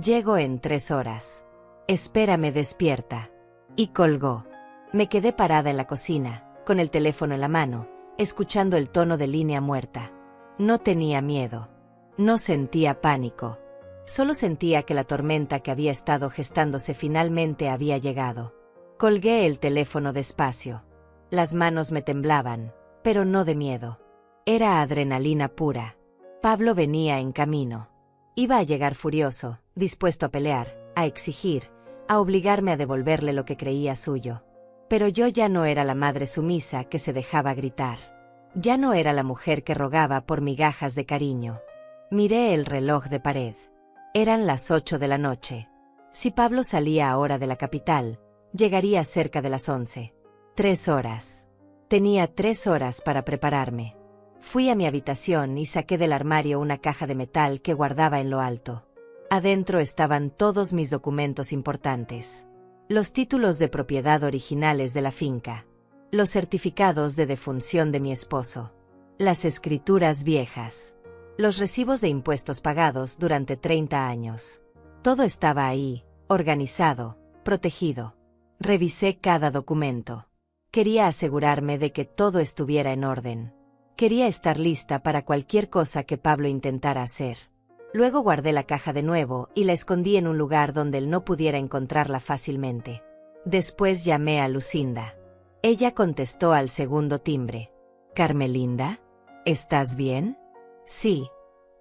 Llego en 3 horas. Espérame despierta. Y colgó. Me quedé parada en la cocina, con el teléfono en la mano, escuchando el tono de línea muerta. No tenía miedo. No sentía pánico. Solo sentía que la tormenta que había estado gestándose finalmente había llegado. Colgué el teléfono despacio. Las manos me temblaban, pero no de miedo. Era adrenalina pura. Pablo venía en camino. Iba a llegar furioso, dispuesto a pelear, a exigir, a obligarme a devolverle lo que creía suyo. Pero yo ya no era la madre sumisa que se dejaba gritar. Ya no era la mujer que rogaba por migajas de cariño. Miré el reloj de pared. Eran las 8 de la noche. Si Pablo salía ahora de la capital, llegaría cerca de las 11. 3 horas. Tenía 3 horas para prepararme. Fui a mi habitación y saqué del armario una caja de metal que guardaba en lo alto. Adentro estaban todos mis documentos importantes. Los títulos de propiedad originales de la finca. Los certificados de defunción de mi esposo. Las escrituras viejas. Los recibos de impuestos pagados durante 30 años. Todo estaba ahí, organizado, protegido. Revisé cada documento. Quería asegurarme de que todo estuviera en orden. Quería estar lista para cualquier cosa que Pablo intentara hacer. Luego guardé la caja de nuevo y la escondí en un lugar donde él no pudiera encontrarla fácilmente. Después llamé a Lucinda. Ella contestó al segundo timbre. «¿Carmelinda? ¿Estás bien?» «Sí,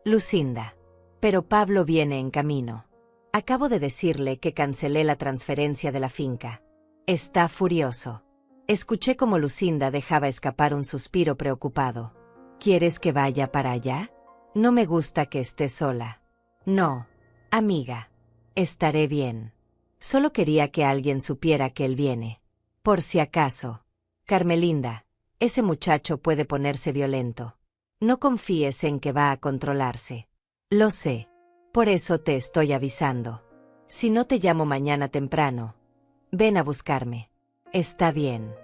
Lucinda. Pero Pablo viene en camino. Acabo de decirle que cancelé la transferencia de la finca. Está furioso». Escuché cómo Lucinda dejaba escapar un suspiro preocupado. «¿Quieres que vaya para allá? No me gusta que estés sola». «No, amiga. Estaré bien. Solo quería que alguien supiera que él viene. Por si acaso. Carmelinda, ese muchacho puede ponerse violento. No confíes en que va a controlarse. Lo sé. Por eso te estoy avisando. Si no te llamo mañana temprano, ven a buscarme. Está bien.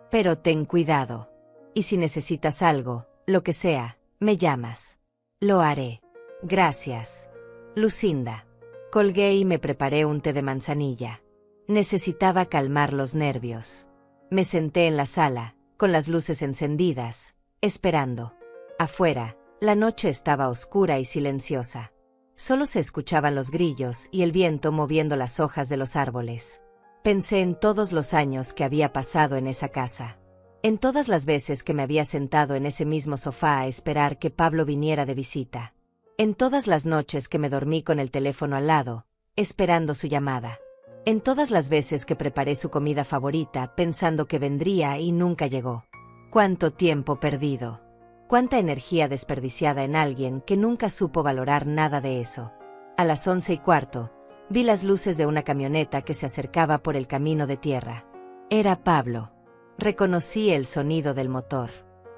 Pero ten cuidado. Y si necesitas algo, lo que sea, me llamas». «Lo haré. Gracias, Lucinda». Colgué y me preparé un té de manzanilla. Necesitaba calmar los nervios. Me senté en la sala, con las luces encendidas, esperando. Afuera, la noche estaba oscura y silenciosa. Solo se escuchaban los grillos y el viento moviendo las hojas de los árboles. Pensé en todos los años que había pasado en esa casa. En todas las veces que me había sentado en ese mismo sofá a esperar que Pablo viniera de visita. En todas las noches que me dormí con el teléfono al lado, esperando su llamada. En todas las veces que preparé su comida favorita pensando que vendría y nunca llegó. Cuánto tiempo perdido. Cuánta energía desperdiciada en alguien que nunca supo valorar nada de eso. A las 11:15, vi las luces de una camioneta que se acercaba por el camino de tierra. Era Pablo. Reconocí el sonido del motor.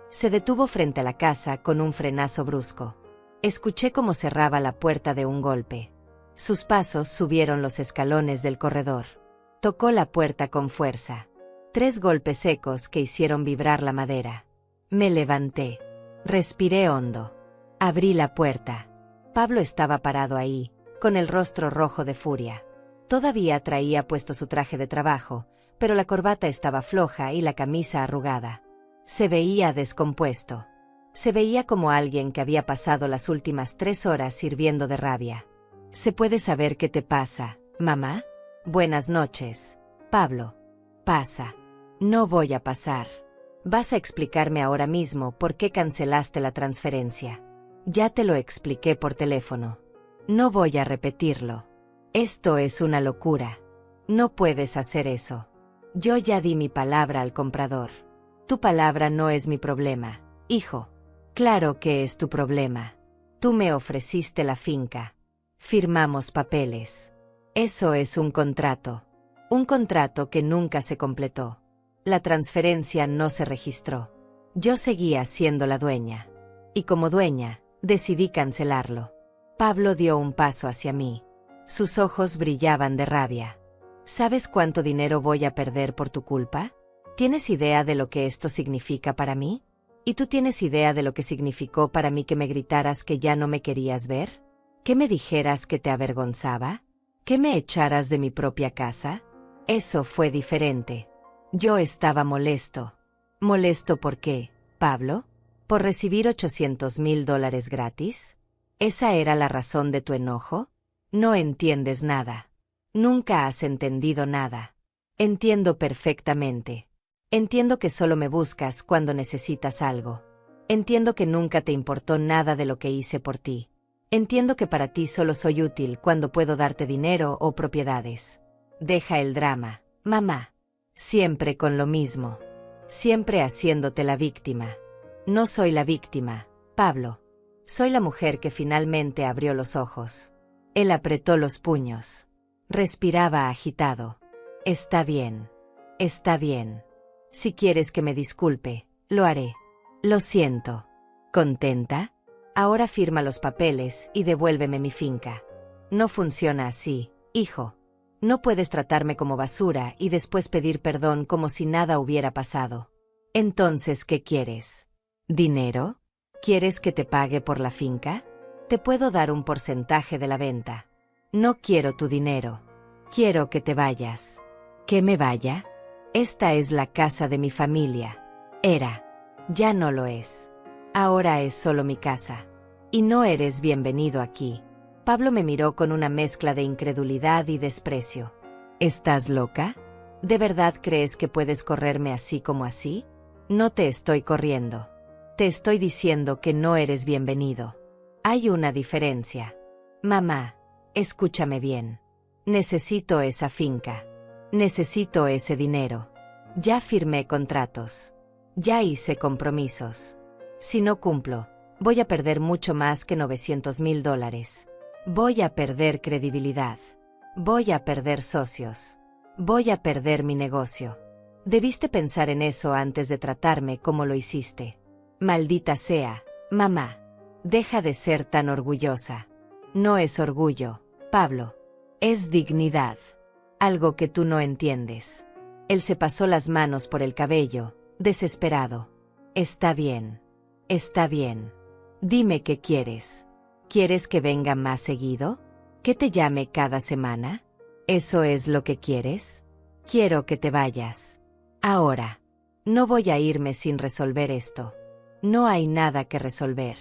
Se detuvo frente a la casa con un frenazo brusco. Escuché cómo cerraba la puerta de un golpe. Sus pasos subieron los escalones del corredor. Tocó la puerta con fuerza. 3 golpes secos que hicieron vibrar la madera. Me levanté. Respiré hondo. Abrí la puerta. Pablo estaba parado ahí, con el rostro rojo de furia. Todavía traía puesto su traje de trabajo, pero la corbata estaba floja y la camisa arrugada. Se veía descompuesto. Se veía como alguien que había pasado las últimas 3 horas hirviendo de rabia. «¿Se puede saber qué te pasa, mamá?» «Buenas noches, Pablo». «Pasa». «No voy a pasar. Vas a explicarme ahora mismo por qué cancelaste la transferencia». «Ya te lo expliqué por teléfono. No voy a repetirlo. Esto es una locura. No puedes hacer eso. Yo ya di mi palabra al comprador. Tu palabra no es mi problema, hijo». «Claro que es tu problema. Tú me ofreciste la finca». Firmamos papeles. Eso es un contrato. Un contrato que nunca se completó. La transferencia no se registró. Yo seguía siendo la dueña. Y como dueña, decidí cancelarlo. Pablo dio un paso hacia mí. Sus ojos brillaban de rabia. ¿Sabes cuánto dinero voy a perder por tu culpa? ¿Tienes idea de lo que esto significa para mí? ¿Y tú tienes idea de lo que significó para mí que me gritaras que ya no me querías ver? ¿Que me dijeras que te avergonzaba? ¿Que me echaras de mi propia casa? Eso fue diferente. Yo estaba molesto. ¿Molesto por qué, Pablo? ¿Por recibir $800,000 gratis? ¿Esa era la razón de tu enojo? No entiendes nada. Nunca has entendido nada. Entiendo perfectamente. Entiendo que solo me buscas cuando necesitas algo. Entiendo que nunca te importó nada de lo que hice por ti. Entiendo que para ti solo soy útil cuando puedo darte dinero o propiedades. Deja el drama, mamá. Siempre con lo mismo. Siempre haciéndote la víctima. No soy la víctima, Pablo. Soy la mujer que finalmente abrió los ojos. Él apretó los puños. Respiraba agitado. Está bien. Está bien. Si quieres que me disculpe, lo haré. Lo siento. ¿Contenta? Ahora firma los papeles y devuélveme mi finca. No funciona así, hijo. No puedes tratarme como basura y después pedir perdón como si nada hubiera pasado. Entonces, ¿qué quieres? ¿Dinero? ¿Quieres que te pague por la finca? Te puedo dar un porcentaje de la venta. No quiero tu dinero. Quiero que te vayas. ¿Que me vaya? Esta es la casa de mi familia. Era. Ya no lo es. Ahora es solo mi casa. Y no eres bienvenido aquí. Pablo me miró con una mezcla de incredulidad y desprecio. ¿Estás loca? ¿De verdad crees que puedes correrme así como así? No te estoy corriendo. Te estoy diciendo que no eres bienvenido. Hay una diferencia. Mamá, escúchame bien. Necesito esa finca. Necesito ese dinero. Ya firmé contratos. Ya hice compromisos. Si no cumplo, voy a perder mucho más que $900,000. Voy a perder credibilidad. Voy a perder socios. Voy a perder mi negocio. Debiste pensar en eso antes de tratarme como lo hiciste. Maldita sea, mamá. Deja de ser tan orgullosa. No es orgullo, Pablo. Es dignidad. Algo que tú no entiendes. Él se pasó las manos por el cabello, desesperado. Está bien. Está bien. Dime qué quieres. ¿Quieres que venga más seguido? ¿Que te llame cada semana? ¿Eso es lo que quieres? Quiero que te vayas. Ahora. No voy a irme sin resolver esto. No hay nada que resolver.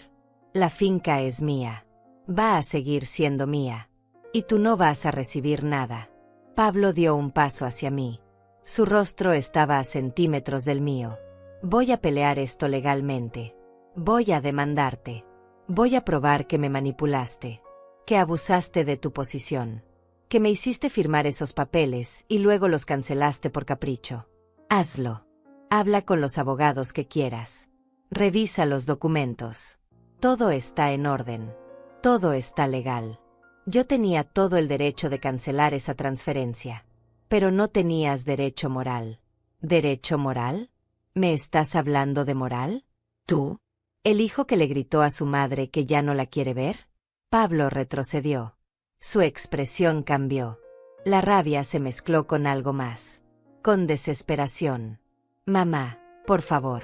La finca es mía. Va a seguir siendo mía. Y tú no vas a recibir nada. Pablo dio un paso hacia mí. Su rostro estaba a centímetros del mío. Voy a pelear esto legalmente. Voy a demandarte. Voy a probar que me manipulaste. Que abusaste de tu posición. Que me hiciste firmar esos papeles y luego los cancelaste por capricho. Hazlo. Habla con los abogados que quieras. Revisa los documentos. Todo está en orden. Todo está legal. Yo tenía todo el derecho de cancelar esa transferencia. Pero no tenías derecho moral. ¿Derecho moral? ¿Me estás hablando de moral? ¿Tú? ¿El hijo que le gritó a su madre que ya no la quiere ver? Pablo retrocedió. Su expresión cambió. La rabia se mezcló con algo más. Con desesperación. Mamá, por favor.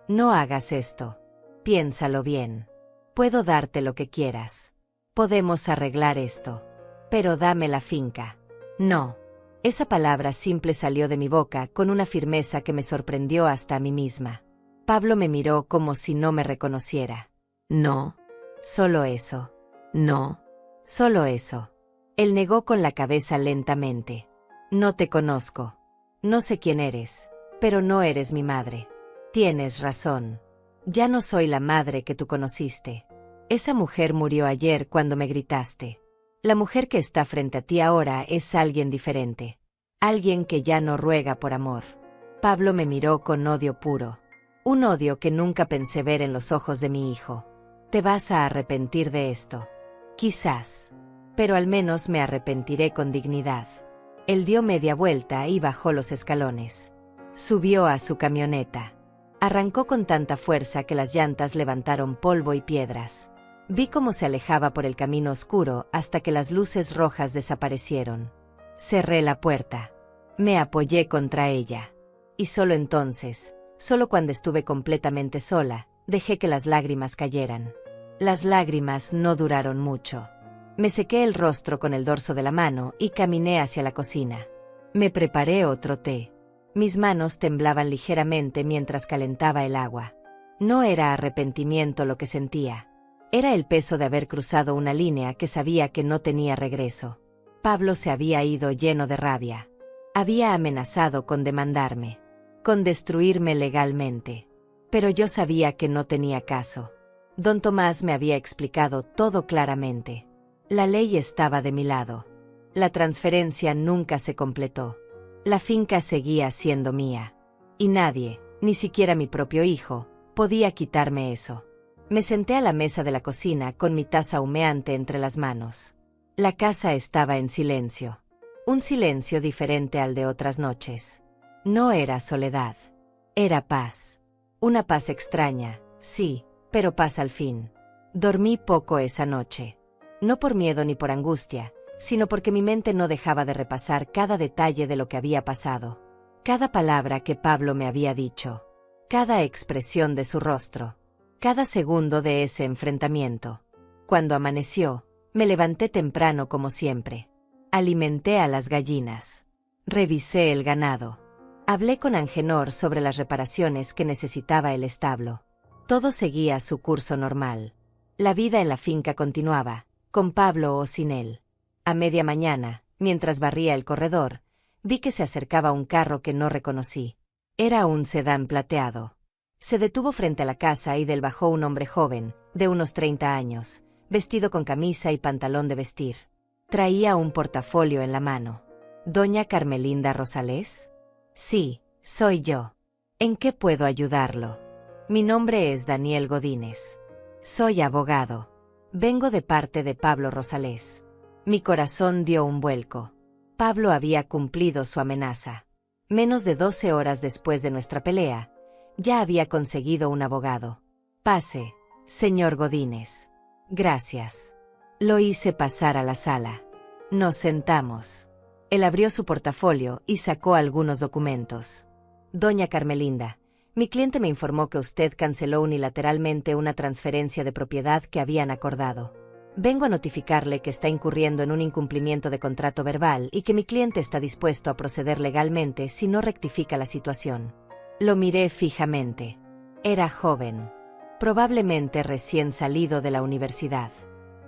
No hagas esto. Piénsalo bien. Puedo darte lo que quieras. Podemos arreglar esto. Pero dame la finca. No. Esa palabra simple salió de mi boca con una firmeza que me sorprendió hasta a mí misma. Pablo me miró como si no me reconociera. No. Solo eso. No. Solo eso. Él negó con la cabeza lentamente. No te conozco. No sé quién eres, pero no eres mi madre. Tienes razón. Ya no soy la madre que tú conociste. Esa mujer murió ayer cuando me gritaste. La mujer que está frente a ti ahora es alguien diferente. Alguien que ya no ruega por amor. Pablo me miró con odio puro. Un odio que nunca pensé ver en los ojos de mi hijo. Te vas a arrepentir de esto. Quizás. pero al menos me arrepentiré con dignidad. Él dio media vuelta y bajó los escalones. Subió a su camioneta. Arrancó con tanta fuerza que las llantas levantaron polvo y piedras. Vi cómo se alejaba por el camino oscuro hasta que las luces rojas desaparecieron. Cerré la puerta. Me apoyé contra ella. Y solo entonces, solo cuando estuve completamente sola, dejé que las lágrimas cayeran. Las lágrimas no duraron mucho. Me sequé el rostro con el dorso de la mano y caminé hacia la cocina. Me preparé otro té. Mis manos temblaban ligeramente mientras calentaba el agua. No era arrepentimiento lo que sentía. Era el peso de haber cruzado una línea que sabía que no tenía regreso. Pablo se había ido lleno de rabia. Había amenazado con demandarme, con destruirme legalmente. Pero yo sabía que no tenía caso. Don Tomás me había explicado todo claramente. La ley estaba de mi lado. La transferencia nunca se completó. La finca seguía siendo mía. Y nadie, ni siquiera mi propio hijo, podía quitarme eso. Me senté a la mesa de la cocina con mi taza humeante entre las manos. La casa estaba en silencio. Un silencio diferente al de otras noches. No era soledad. Era paz. Una paz extraña, sí, pero paz al fin. Dormí poco esa noche. No por miedo ni por angustia, sino porque mi mente no dejaba de repasar cada detalle de lo que había pasado. Cada palabra que Pablo me había dicho. Cada expresión de su rostro. Cada segundo de ese enfrentamiento. Cuando amaneció, me levanté temprano como siempre. Alimenté a las gallinas. Revisé el ganado. Hablé con Angenor sobre las reparaciones que necesitaba el establo. Todo seguía su curso normal. La vida en la finca continuaba, con Pablo o sin él. A media mañana, mientras barría el corredor, vi que se acercaba un carro que no reconocí. Era un sedán plateado. Se detuvo frente a la casa y del bajó un hombre joven, de unos 30 años, vestido con camisa y pantalón de vestir. Traía un portafolio en la mano. ¿Doña Carmelinda Rosales? Sí, soy yo. ¿En qué puedo ayudarlo? Mi nombre es Daniel Godínez. Soy abogado. Vengo de parte de Pablo Rosales. Mi corazón dio un vuelco. Pablo había cumplido su amenaza. Menos de 12 horas después de nuestra pelea, ya había conseguido un abogado. Pase, señor Godínez. Gracias. Lo hice pasar a la sala. Nos sentamos. Él abrió su portafolio y sacó algunos documentos. Doña Carmelinda, mi cliente me informó que usted canceló unilateralmente una transferencia de propiedad que habían acordado. Vengo a notificarle que está incurriendo en un incumplimiento de contrato verbal y que mi cliente está dispuesto a proceder legalmente si no rectifica la situación. Lo miré fijamente. Era joven. Probablemente recién salido de la universidad.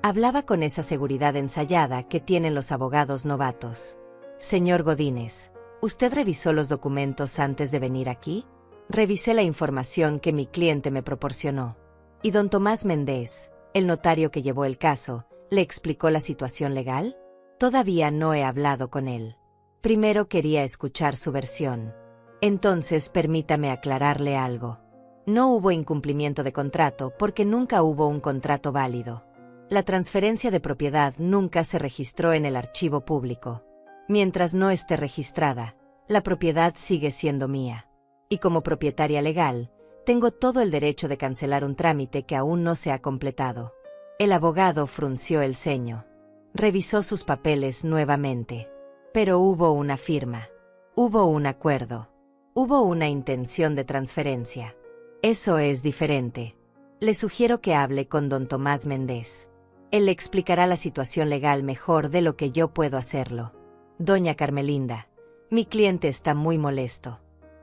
Hablaba con esa seguridad ensayada que tienen los abogados novatos. Señor Godínez, ¿usted revisó los documentos antes de venir aquí? Revisé la información que mi cliente me proporcionó. ¿Y don Tomás Méndez, el notario que llevó el caso, le explicó la situación legal? Todavía no he hablado con él. Primero quería escuchar su versión. Entonces permítame aclararle algo. No hubo incumplimiento de contrato porque nunca hubo un contrato válido. La transferencia de propiedad nunca se registró en el archivo público. Mientras no esté registrada, la propiedad sigue siendo mía. Y como propietaria legal, tengo todo el derecho de cancelar un trámite que aún no se ha completado. El abogado frunció el ceño. Revisó sus papeles nuevamente. Pero hubo una firma. Hubo un acuerdo. Hubo una intención de transferencia. Eso es diferente. Le sugiero que hable con don Tomás Méndez. Él le explicará la situación legal mejor de lo que yo puedo hacerlo. Doña Carmelinda, mi cliente está muy molesto.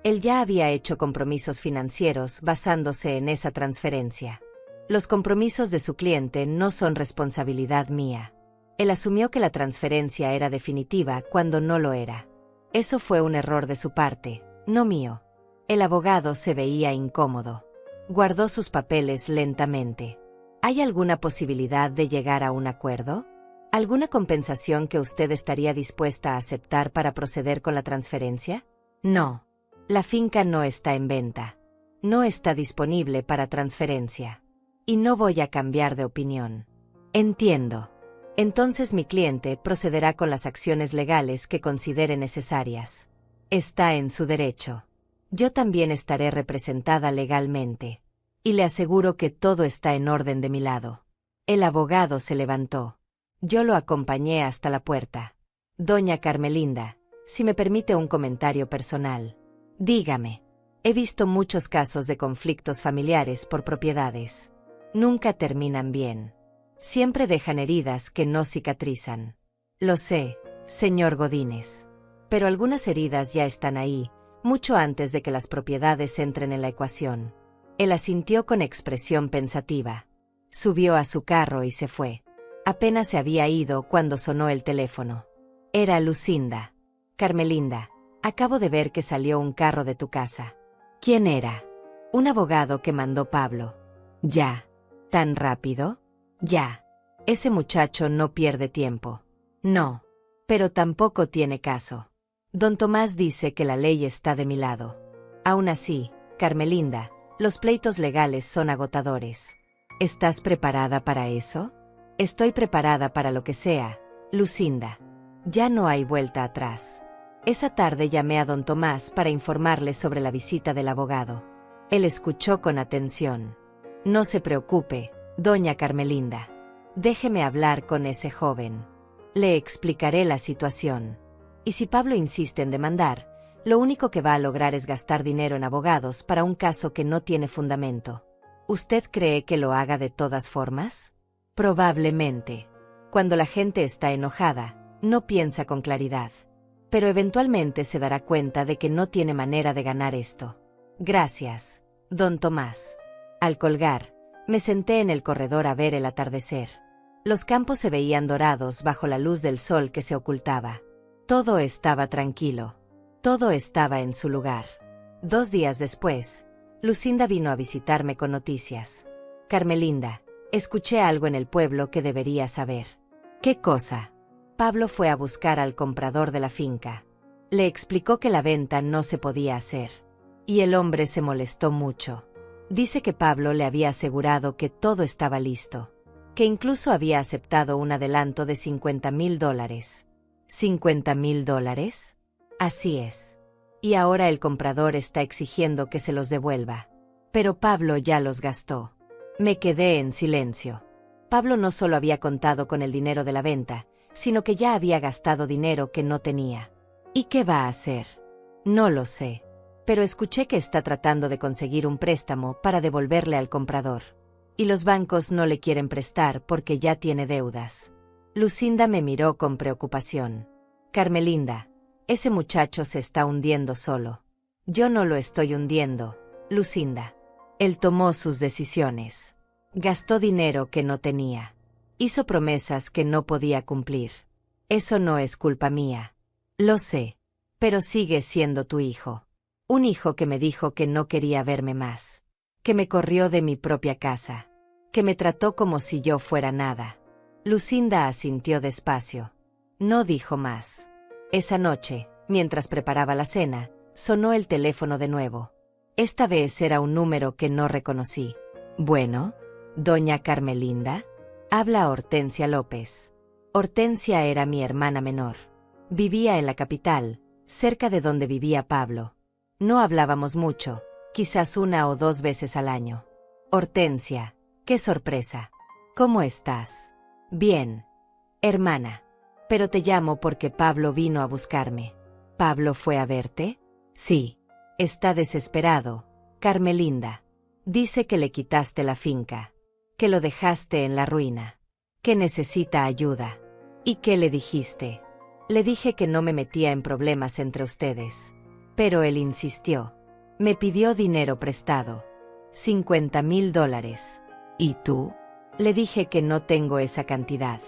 Él ya había hecho compromisos financieros basándose en esa transferencia. Los compromisos de su cliente no son responsabilidad mía. Él asumió que la transferencia era definitiva cuando no lo era. Eso fue un error de su parte, no mío. El abogado se veía incómodo. Guardó sus papeles lentamente. ¿Hay alguna posibilidad de llegar a un acuerdo? ¿Alguna compensación que usted estaría dispuesta a aceptar para proceder con la transferencia? No. La finca no está en venta. No está disponible para transferencia. Y no voy a cambiar de opinión. Entiendo. Entonces mi cliente procederá con las acciones legales que considere necesarias. Está en su derecho. Yo también estaré representada legalmente. Y le aseguro que todo está en orden de mi lado. El abogado se levantó. Yo lo acompañé hasta la puerta. Doña Carmelinda, si me permite un comentario personal. Dígame. He visto muchos casos de conflictos familiares por propiedades. Nunca terminan bien. Siempre dejan heridas que no cicatrizan. Lo sé, señor Godínez. Pero algunas heridas ya están ahí, mucho antes de que las propiedades entren en la ecuación. Él asintió con expresión pensativa. Subió a su carro y se fue. Apenas se había ido cuando sonó el teléfono. Era Lucinda. Carmelinda, acabo de ver que salió un carro de tu casa. ¿Quién era? Un abogado que mandó Pablo. Ya. ¿Tan rápido? Ya. Ese muchacho no pierde tiempo. No. Pero tampoco tiene caso. Don Tomás dice que la ley está de mi lado. Aún así, Carmelinda, los pleitos legales son agotadores. ¿Estás preparada para eso? Estoy preparada para lo que sea, Lucinda. Ya no hay vuelta atrás. Esa tarde llamé a don Tomás para informarle sobre la visita del abogado. Él escuchó con atención. No se preocupe, doña Carmelinda. Déjeme hablar con ese joven. Le explicaré la situación. Y si Pablo insiste en demandar, lo único que va a lograr es gastar dinero en abogados para un caso que no tiene fundamento. ¿Usted cree que lo haga de todas formas? Probablemente. Cuando la gente está enojada, no piensa con claridad. Pero eventualmente se dará cuenta de que no tiene manera de ganar esto. Gracias, don Tomás. Al colgar, me senté en el corredor a ver el atardecer. Los campos se veían dorados bajo la luz del sol que se ocultaba. Todo estaba tranquilo. Todo estaba en su lugar. 2 días después, Lucinda vino a visitarme con noticias. Carmelinda, escuché algo en el pueblo que debería saber. ¿Qué cosa? Pablo fue a buscar al comprador de la finca. Le explicó que la venta no se podía hacer. Y el hombre se molestó mucho. Dice que Pablo le había asegurado que todo estaba listo. Que incluso había aceptado un adelanto de $50,000. ¿$50,000? Así es. Y ahora el comprador está exigiendo que se los devuelva. Pero Pablo ya los gastó. Me quedé en silencio. Pablo no solo había contado con el dinero de la venta, sino que ya había gastado dinero que no tenía. ¿Y qué va a hacer? No lo sé. Pero escuché que está tratando de conseguir un préstamo para devolverle al comprador. Y los bancos no le quieren prestar porque ya tiene deudas. Lucinda me miró con preocupación. Carmelinda, ese muchacho se está hundiendo solo. Yo no lo estoy hundiendo, Lucinda. Él tomó sus decisiones. Gastó dinero que no tenía. Hizo promesas que no podía cumplir. Eso no es culpa mía. Lo sé. Pero sigue siendo tu hijo. Un hijo que me dijo que no quería verme más. Que me corrió de mi propia casa. Que me trató como si yo fuera nada. Lucinda asintió despacio. No dijo más. Esa noche, mientras preparaba la cena, sonó el teléfono de nuevo. Esta vez era un número que no reconocí. Bueno, doña Carmelinda, habla Hortensia López. Hortensia era mi hermana menor. Vivía en la capital, cerca de donde vivía Pablo. No hablábamos mucho, quizás 1 o 2 veces al año. Hortensia, qué sorpresa. ¿Cómo estás? Bien, hermana. Pero te llamo porque Pablo vino a buscarme. ¿Pablo fue a verte? Sí. Está desesperado, Carmelinda. Dice que le quitaste la finca. Que lo dejaste en la ruina. Que necesita ayuda. ¿Y qué le dijiste? Le dije que no me metía en problemas entre ustedes. Pero él insistió. Me pidió dinero prestado. $50,000. ¿Y tú? Le dije que no tengo esa cantidad.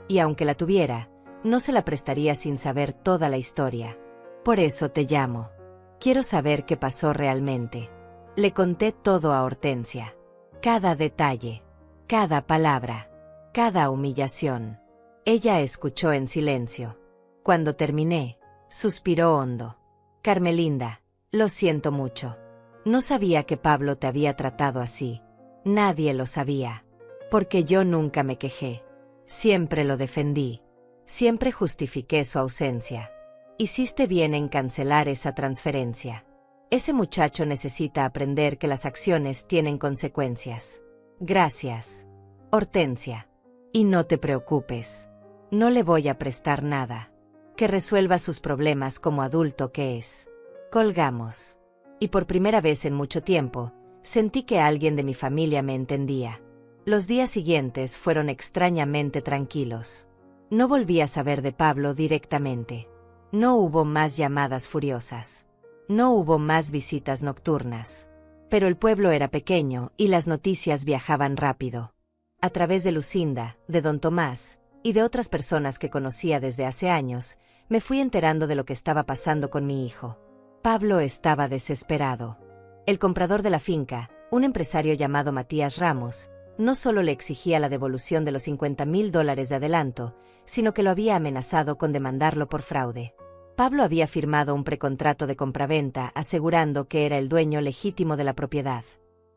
Y aunque la tuviera, no se la prestaría sin saber toda la historia. Por eso te llamo. Quiero saber qué pasó realmente. Le conté todo a Hortensia. Cada detalle. Cada palabra. Cada humillación. Ella escuchó en silencio. Cuando terminé, suspiró hondo. Carmelinda, lo siento mucho. No sabía que Pablo te había tratado así. Nadie lo sabía. Porque yo nunca me quejé. Siempre lo defendí. Siempre justifiqué su ausencia. Hiciste bien en cancelar esa transferencia. Ese muchacho necesita aprender que las acciones tienen consecuencias. Gracias, Hortensia. Y no te preocupes. No le voy a prestar nada. Que resuelva sus problemas como adulto que es. Colgamos. Y por primera vez en mucho tiempo, sentí que alguien de mi familia me entendía. Los días siguientes fueron extrañamente tranquilos. No volví a saber de Pablo directamente. No hubo más llamadas furiosas. No hubo más visitas nocturnas. Pero el pueblo era pequeño y las noticias viajaban rápido. A través de Lucinda, de don Tomás, y de otras personas que conocía desde hace años, me fui enterando de lo que estaba pasando con mi hijo. Pablo estaba desesperado. El comprador de la finca, un empresario llamado Matías Ramos, no solo le exigía la devolución de los $50,000 de adelanto, sino que lo había amenazado con demandarlo por fraude. Pablo había firmado un precontrato de compraventa asegurando que era el dueño legítimo de la propiedad.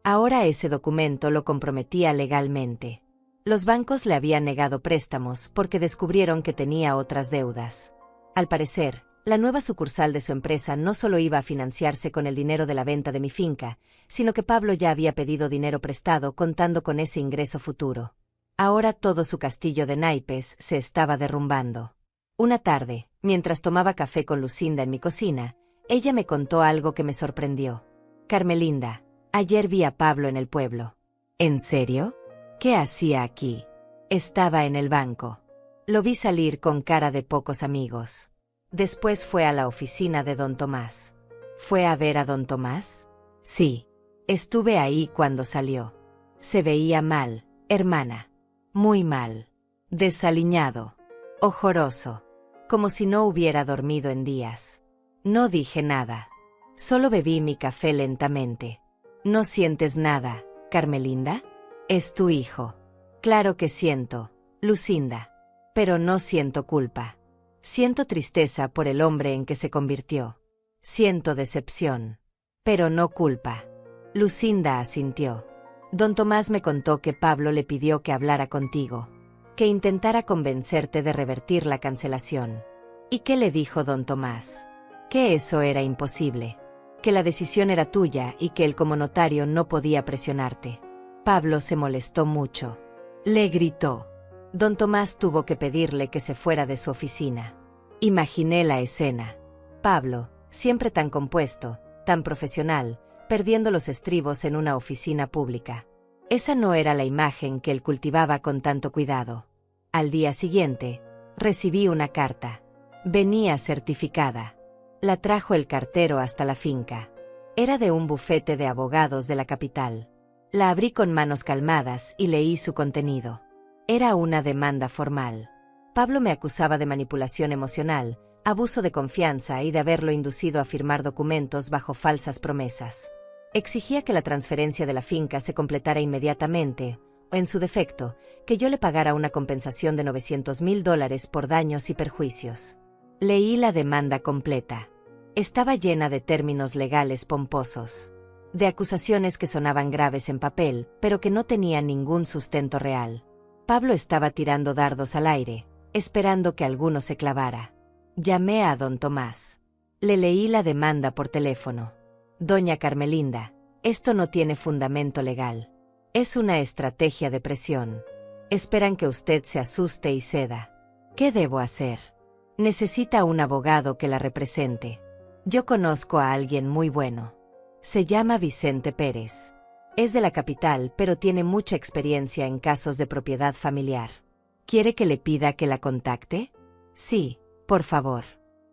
Ahora ese documento lo comprometía legalmente. Los bancos le habían negado préstamos porque descubrieron que tenía otras deudas. Al parecer, la nueva sucursal de su empresa no solo iba a financiarse con el dinero de la venta de mi finca, sino que Pablo ya había pedido dinero prestado contando con ese ingreso futuro. Ahora todo su castillo de naipes se estaba derrumbando. Una tarde, mientras tomaba café con Lucinda en mi cocina, ella me contó algo que me sorprendió. Carmelinda, ayer vi a Pablo en el pueblo. ¿En serio? ¿Qué hacía aquí? Estaba en el banco. Lo vi salir con cara de pocos amigos. Después fue a la oficina de don Tomás. ¿Fue a ver a don Tomás? Sí. Estuve ahí cuando salió. Se veía mal, hermana. Muy mal. Desaliñado. Ojoroso. Como si no hubiera dormido en días. No dije nada. Solo bebí mi café lentamente. ¿No sientes nada, Carmelinda? Es tu hijo. Claro que siento, Lucinda. Pero no siento culpa. Siento tristeza por el hombre en que se convirtió. Siento decepción. Pero no culpa. Lucinda asintió. Don Tomás me contó que Pablo le pidió que hablara contigo. Que intentara convencerte de revertir la cancelación. ¿Y qué le dijo don Tomás? Que eso era imposible. Que la decisión era tuya y que él como notario no podía presionarte. Pablo se molestó mucho. Le gritó. Don Tomás tuvo que pedirle que se fuera de su oficina. Imaginé la escena. Pablo, siempre tan compuesto, tan profesional, perdiendo los estribos en una oficina pública. Esa no era la imagen que él cultivaba con tanto cuidado. Al día siguiente, recibí una carta. Venía certificada. La trajo el cartero hasta la finca. Era de un bufete de abogados de la capital. La abrí con manos calmadas y leí su contenido. Era una demanda formal. Pablo me acusaba de manipulación emocional, abuso de confianza y de haberlo inducido a firmar documentos bajo falsas promesas. Exigía que la transferencia de la finca se completara inmediatamente, o en su defecto, que yo le pagara una compensación de $900,000 por daños y perjuicios. Leí la demanda completa. Estaba llena de términos legales pomposos. De acusaciones que sonaban graves en papel, pero que no tenían ningún sustento real. Pablo estaba tirando dardos al aire, esperando que alguno se clavara. Llamé a don Tomás. Le leí la demanda por teléfono. Doña Carmelinda, esto no tiene fundamento legal. Es una estrategia de presión. Esperan que usted se asuste y ceda. ¿Qué debo hacer? Necesita un abogado que la represente. Yo conozco a alguien muy bueno. Se llama Vicente Pérez. Es de la capital, pero tiene mucha experiencia en casos de propiedad familiar. ¿Quiere que le pida que la contacte? Sí, por favor.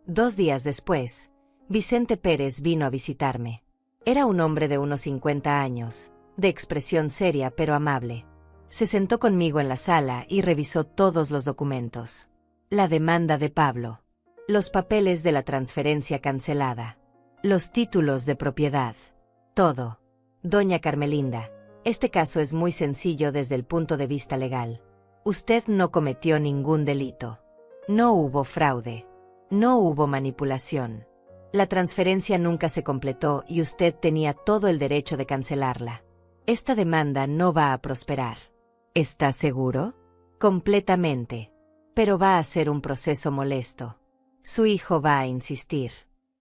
2 días después, Vicente Pérez vino a visitarme. Era un hombre de unos 50 años, de expresión seria pero amable. Se sentó conmigo en la sala y revisó todos los documentos. La demanda de Pablo. Los papeles de la transferencia cancelada. Los títulos de propiedad. Todo. Doña Carmelinda, este caso es muy sencillo desde el punto de vista legal. Usted no cometió ningún delito. No hubo fraude. No hubo manipulación. La transferencia nunca se completó y usted tenía todo el derecho de cancelarla. Esta demanda no va a prosperar. ¿Está seguro? Completamente. Pero va a ser un proceso molesto. Su hijo va a insistir.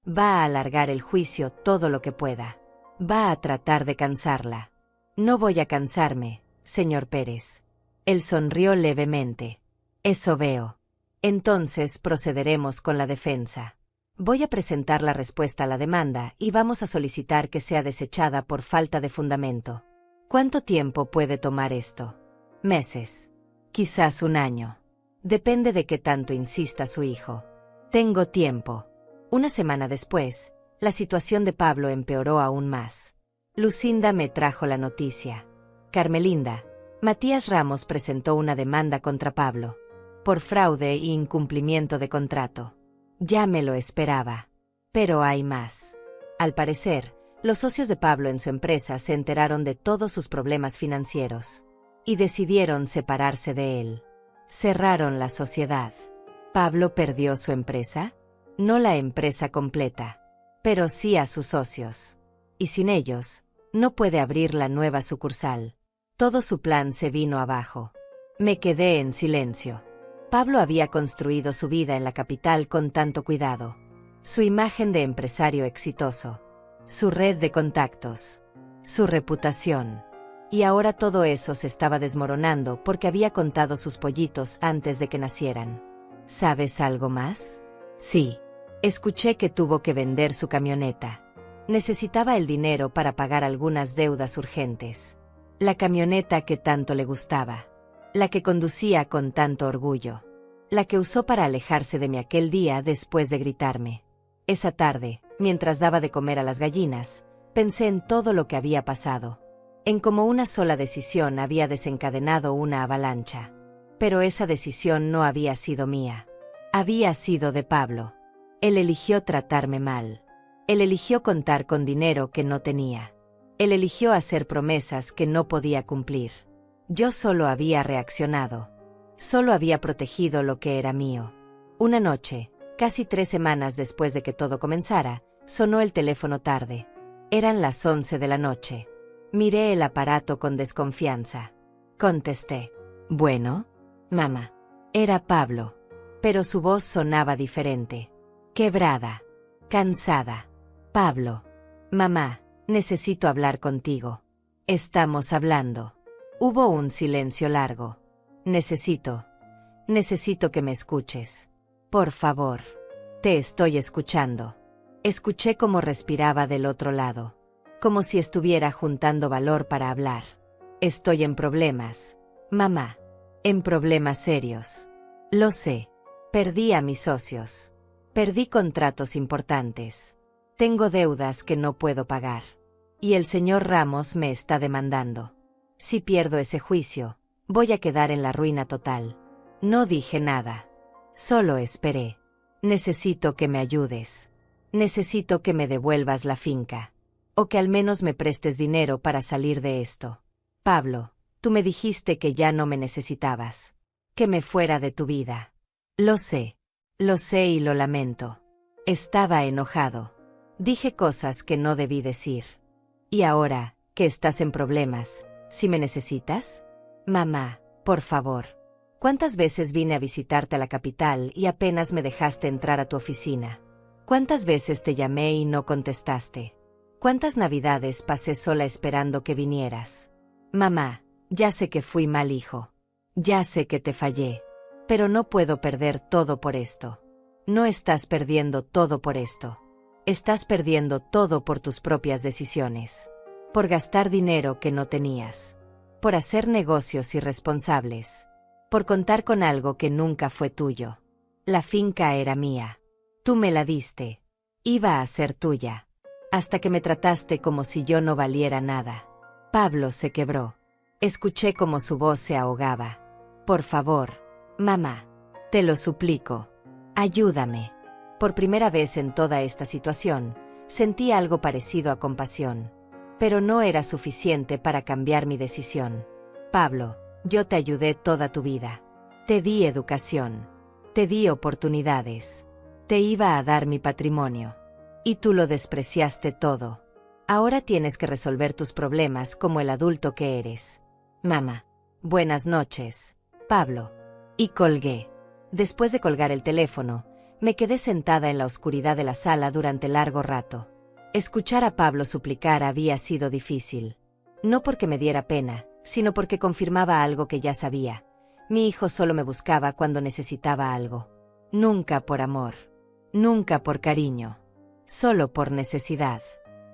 Va a alargar el juicio todo lo que pueda. Va a tratar de cansarla. No voy a cansarme, señor Pérez. Él sonrió levemente. Eso veo. Entonces procederemos con la defensa. Voy a presentar la respuesta a la demanda y vamos a solicitar que sea desechada por falta de fundamento. ¿Cuánto tiempo puede tomar esto? Meses. Quizás un año. Depende de qué tanto insista su hijo. Tengo tiempo. Una semana después, la situación de Pablo empeoró aún más. Lucinda me trajo la noticia. Carmelinda, Matías Ramos presentó una demanda contra Pablo. Por fraude e incumplimiento de contrato. Ya me lo esperaba. Pero hay más. Al parecer, los socios de Pablo en su empresa se enteraron de todos sus problemas financieros. Y decidieron separarse de él. Cerraron la sociedad. ¿Pablo perdió su empresa? No la empresa completa, pero sí a sus socios. Y sin ellos, no puede abrir la nueva sucursal. Todo su plan se vino abajo. Me quedé en silencio. Pablo había construido su vida en la capital con tanto cuidado. Su imagen de empresario exitoso. Su red de contactos. Su reputación. Y ahora todo eso se estaba desmoronando porque había contado sus pollitos antes de que nacieran. ¿Sabes algo más? Sí. Escuché que tuvo que vender su camioneta. Necesitaba el dinero para pagar algunas deudas urgentes. La camioneta que tanto le gustaba. La que conducía con tanto orgullo. La que usó para alejarse de mí aquel día después de gritarme. Esa tarde, mientras daba de comer a las gallinas, pensé en todo lo que había pasado. En cómo una sola decisión había desencadenado una avalancha. Pero esa decisión no había sido mía. Había sido de Pablo. Él eligió tratarme mal. Él eligió contar con dinero que no tenía. Él eligió hacer promesas que no podía cumplir. Yo solo había reaccionado. Solo había protegido lo que era mío. Una noche, casi 3 semanas después de que todo comenzara, sonó el teléfono tarde. Eran las 11 de la noche. Miré el aparato con desconfianza. Contesté. Bueno, mamá. Era Pablo. Pero su voz sonaba diferente. Quebrada. Cansada. Pablo. Mamá, necesito hablar contigo. Estamos hablando. Hubo un silencio largo. Necesito que me escuches. Por favor. Te estoy escuchando. Escuché cómo respiraba del otro lado. Como si estuviera juntando valor para hablar. Estoy en problemas, mamá. En problemas serios. Lo sé. Perdí a mis socios. Perdí contratos importantes. Tengo deudas que no puedo pagar. Y el señor Ramos me está demandando. Si pierdo ese juicio, voy a quedar en la ruina total. No dije nada. Solo esperé. Necesito que me ayudes. Necesito que me devuelvas la finca. O que al menos me prestes dinero para salir de esto. Pablo, tú me dijiste que ya no me necesitabas. Que me fuera de tu vida. Lo sé y lo lamento. Estaba enojado. Dije cosas que no debí decir. Y ahora, que estás en problemas, ¿sí me necesitas? Mamá, por favor. ¿Cuántas veces vine a visitarte a la capital y apenas me dejaste entrar a tu oficina? ¿Cuántas veces te llamé y no contestaste? ¿Cuántas navidades pasé sola esperando que vinieras? Mamá, ya sé que fui mal hijo. Ya sé que te fallé. Pero no puedo perder todo por esto. No estás perdiendo todo por esto. Estás perdiendo todo por tus propias decisiones. Por gastar dinero que no tenías. Por hacer negocios irresponsables. Por contar con algo que nunca fue tuyo. La finca era mía. Tú me la diste. Iba a ser tuya. Hasta que me trataste como si yo no valiera nada. Pablo se quebró. Escuché cómo su voz se ahogaba. Por favor, mamá. Te lo suplico. Ayúdame. Por primera vez en toda esta situación, sentí algo parecido a compasión. Pero no era suficiente para cambiar mi decisión. Pablo, yo te ayudé toda tu vida. Te di educación. Te di oportunidades. Te iba a dar mi patrimonio. Y tú lo despreciaste todo. Ahora tienes que resolver tus problemas como el adulto que eres. Mamá. Buenas noches. Pablo. Y colgué. Después de colgar el teléfono, me quedé sentada en la oscuridad de la sala durante largo rato. Escuchar a Pablo suplicar había sido difícil. No porque me diera pena, sino porque confirmaba algo que ya sabía. Mi hijo solo me buscaba cuando necesitaba algo. Nunca por amor. Nunca por cariño. Solo por necesidad.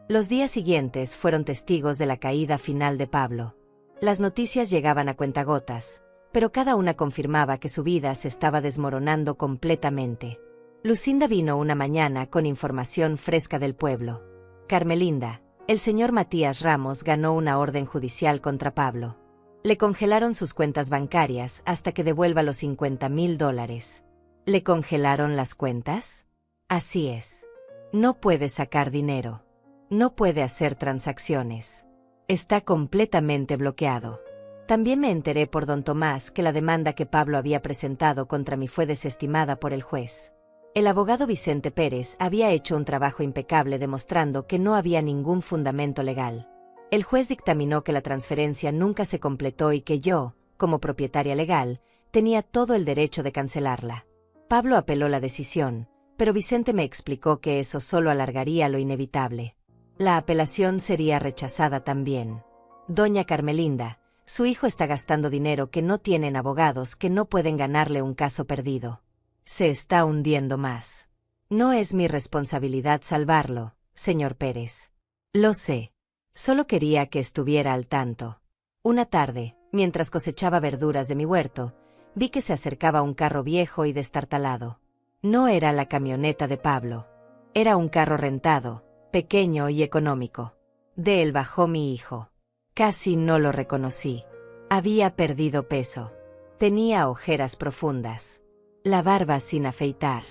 Los días siguientes fueron testigos de la caída final de Pablo. Las noticias llegaban a cuentagotas, pero cada una confirmaba que su vida se estaba desmoronando completamente. Lucinda vino una mañana con información fresca del pueblo. Carmelinda, el señor Matías Ramos ganó una orden judicial contra Pablo. Le congelaron sus cuentas bancarias hasta que devuelva los $50,000. ¿Le congelaron las cuentas? Así es. No puede sacar dinero. No puede hacer transacciones. Está completamente bloqueado. También me enteré por don Tomás que la demanda que Pablo había presentado contra mí fue desestimada por el juez. El abogado Vicente Pérez había hecho un trabajo impecable demostrando que no había ningún fundamento legal. El juez dictaminó que la transferencia nunca se completó y que yo, como propietaria legal, tenía todo el derecho de cancelarla. Pablo apeló la decisión, pero Vicente me explicó que eso solo alargaría lo inevitable. La apelación sería rechazada también. Doña Carmelinda, su hijo está gastando dinero que no tienen abogados que no pueden ganarle un caso perdido. Se está hundiendo más. No es mi responsabilidad salvarlo, señor Pérez. Lo sé. Solo quería que estuviera al tanto. Una tarde, mientras cosechaba verduras de mi huerto, vi que se acercaba un carro viejo y destartalado. No era la camioneta de Pablo. Era un carro rentado, pequeño y económico. De él bajó mi hijo. Casi no lo reconocí. Había perdido peso. Tenía ojeras profundas. La barba sin afeitar.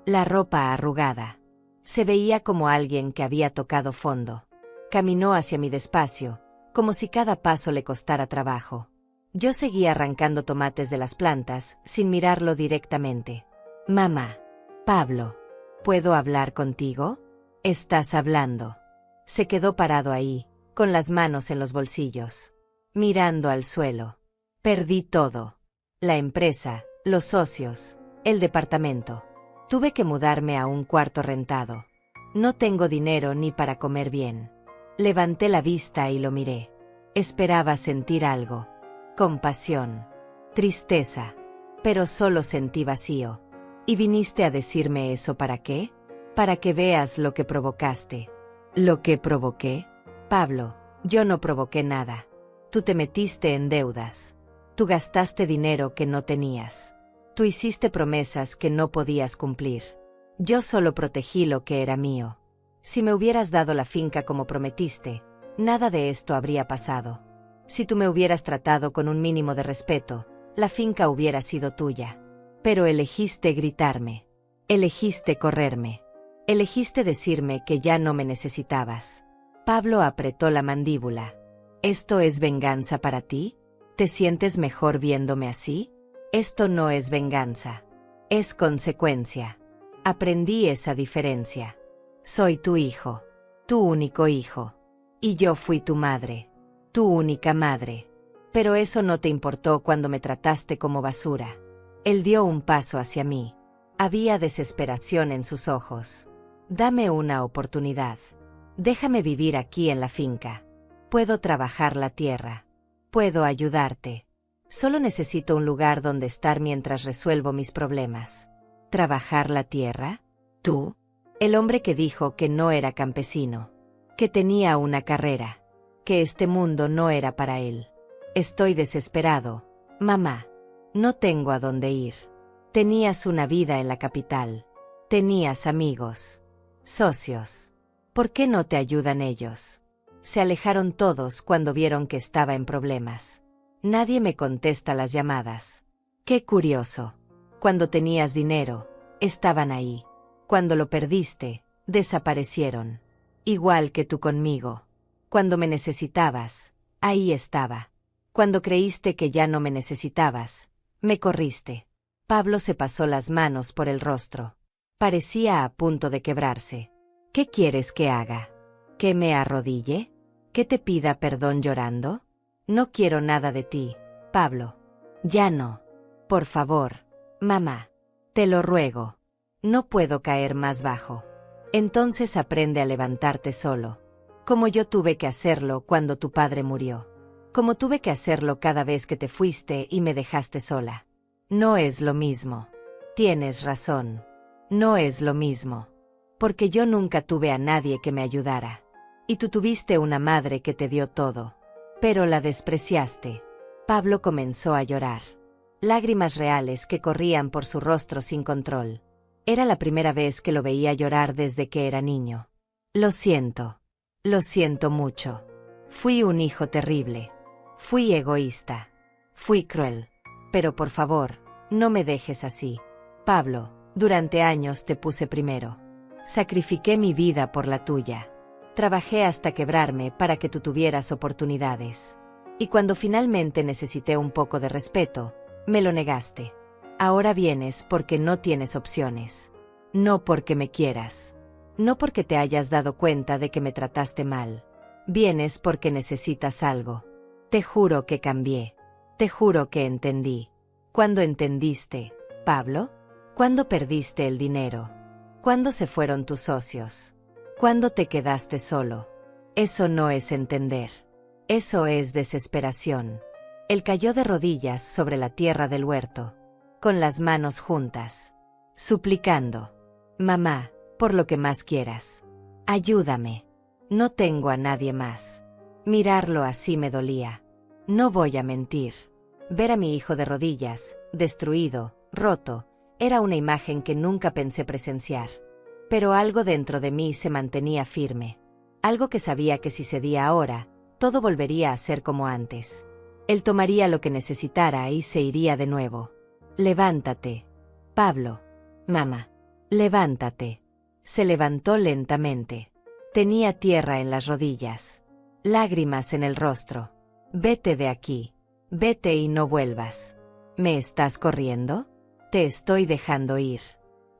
La ropa arrugada. Se veía como alguien que había tocado fondo. Caminó hacia mí despacio, como si cada paso le costara trabajo. Yo seguía arrancando tomates de las plantas, sin mirarlo directamente. Mamá. Pablo. ¿Puedo hablar contigo? Estás hablando. Se quedó parado ahí, con las manos en los bolsillos. Mirando al suelo. Perdí todo. La empresa, los socios, el departamento. Tuve que mudarme a un cuarto rentado. No tengo dinero ni para comer bien. Levanté la vista y lo miré. Esperaba sentir algo. Compasión. Tristeza. Pero solo sentí vacío. ¿Y viniste a decirme eso para qué? Para que veas lo que provocaste. ¿Lo que provoqué? Pablo, yo no provoqué nada. Tú te metiste en deudas. Tú gastaste dinero que no tenías. Tú hiciste promesas que no podías cumplir. Yo solo protegí lo que era mío. Si me hubieras dado la finca como prometiste, nada de esto habría pasado. Si tú me hubieras tratado con un mínimo de respeto, la finca hubiera sido tuya. Pero elegiste gritarme. Elegiste correrme. Elegiste decirme que ya no me necesitabas. Pablo apretó la mandíbula. ¿Esto es venganza para ti? ¿Te sientes mejor viéndome así? Esto no es venganza. Es consecuencia. Aprendí esa diferencia. Soy tu hijo. Tu único hijo. Y yo fui tu madre. Tu única madre. Pero eso no te importó cuando me trataste como basura. Él dio un paso hacia mí. Había desesperación en sus ojos. Dame una oportunidad. Déjame vivir aquí en la finca. Puedo trabajar la tierra. Puedo ayudarte. Solo necesito un lugar donde estar mientras resuelvo mis problemas. ¿Trabajar la tierra? ¿Tú? El hombre que dijo que no era campesino. Que tenía una carrera. Que este mundo no era para él. Estoy desesperado, mamá. No tengo a dónde ir. Tenías una vida en la capital. Tenías amigos. Socios. ¿Por qué no te ayudan ellos? Se alejaron todos cuando vieron que estaba en problemas. Nadie me contesta las llamadas. Qué curioso. Cuando tenías dinero, estaban ahí. Cuando lo perdiste, desaparecieron. Igual que tú conmigo. Cuando me necesitabas, ahí estaba. Cuando creíste que ya no me necesitabas, me corriste. Pablo se pasó las manos por el rostro. Parecía a punto de quebrarse. ¿Qué quieres que haga? ¿Que me arrodille? ¿Que te pida perdón llorando? No quiero nada de ti, Pablo. Ya no. Por favor, mamá. Te lo ruego. No puedo caer más bajo. Entonces aprende a levantarte solo. Como yo tuve que hacerlo cuando tu padre murió. Como tuve que hacerlo cada vez que te fuiste y me dejaste sola. No es lo mismo. Tienes razón. No es lo mismo. Porque yo nunca tuve a nadie que me ayudara. Y tú tuviste una madre que te dio todo. Pero la despreciaste. Pablo comenzó a llorar. Lágrimas reales que corrían por su rostro sin control. Era la primera vez que lo veía llorar desde que era niño. Lo siento. Lo siento mucho. Fui un hijo terrible. Fui egoísta. Fui cruel. Pero por favor, no me dejes así. Pablo, durante años te puse primero. Sacrifiqué mi vida por la tuya. Trabajé hasta quebrarme para que tú tuvieras oportunidades. Y cuando finalmente necesité un poco de respeto, me lo negaste. Ahora vienes porque no tienes opciones. No porque me quieras. No porque te hayas dado cuenta de que me trataste mal. Vienes porque necesitas algo. Te juro que cambié. Te juro que entendí. ¿Cuándo entendiste, Pablo? ¿Cuándo perdiste el dinero? ¿Cuándo se fueron tus socios? ¿Cuándo te quedaste solo? Eso no es entender. Eso es desesperación. Él cayó de rodillas sobre la tierra del huerto, con las manos juntas, suplicando: mamá, por lo que más quieras, ayúdame. No tengo a nadie más. Mirarlo así me dolía. No voy a mentir. Ver a mi hijo de rodillas, destruido, roto, era una imagen que nunca pensé presenciar. Pero algo dentro de mí se mantenía firme. Algo que sabía que si cedía ahora, todo volvería a ser como antes. Él tomaría lo que necesitara y se iría de nuevo. Levántate, Pablo. Mamá. Levántate. Se levantó lentamente. Tenía tierra en las rodillas. Lágrimas en el rostro. Vete de aquí. Vete y no vuelvas. ¿Me estás corriendo? Te estoy dejando ir.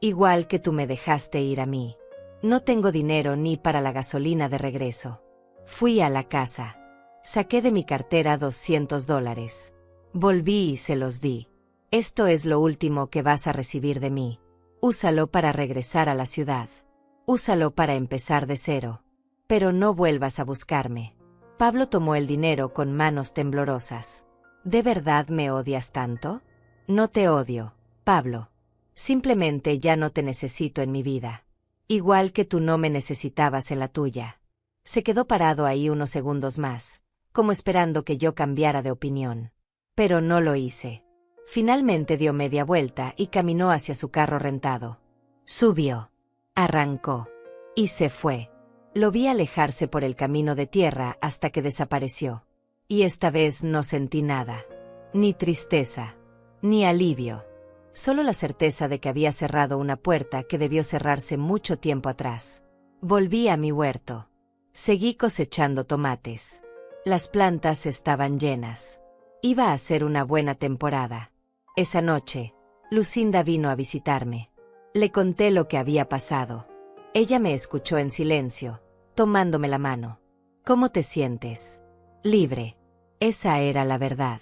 Igual que tú me dejaste ir a mí. No tengo dinero ni para la gasolina de regreso. Fui a la casa. Saqué de mi cartera $200. Volví y se los di. Esto es lo último que vas a recibir de mí. Úsalo para regresar a la ciudad. Úsalo para empezar de cero. Pero no vuelvas a buscarme. Pablo tomó el dinero con manos temblorosas. ¿De verdad me odias tanto? No te odio, Pablo. Simplemente ya no te necesito en mi vida. Igual que tú no me necesitabas en la tuya. Se quedó parado ahí unos segundos más, como esperando que yo cambiara de opinión. Pero no lo hice. Finalmente dio media vuelta y caminó hacia su carro rentado. Subió. Arrancó. Y se fue. Lo vi alejarse por el camino de tierra hasta que desapareció. Y esta vez no sentí nada. Ni tristeza. Ni alivio. Solo la certeza de que había cerrado una puerta que debió cerrarse mucho tiempo atrás. Volví a mi huerto. Seguí cosechando tomates. Las plantas estaban llenas. Iba a ser una buena temporada. Esa noche, Lucinda vino a visitarme. Le conté lo que había pasado. Ella me escuchó en silencio, tomándome la mano. ¿Cómo te sientes? Libre. Esa era la verdad.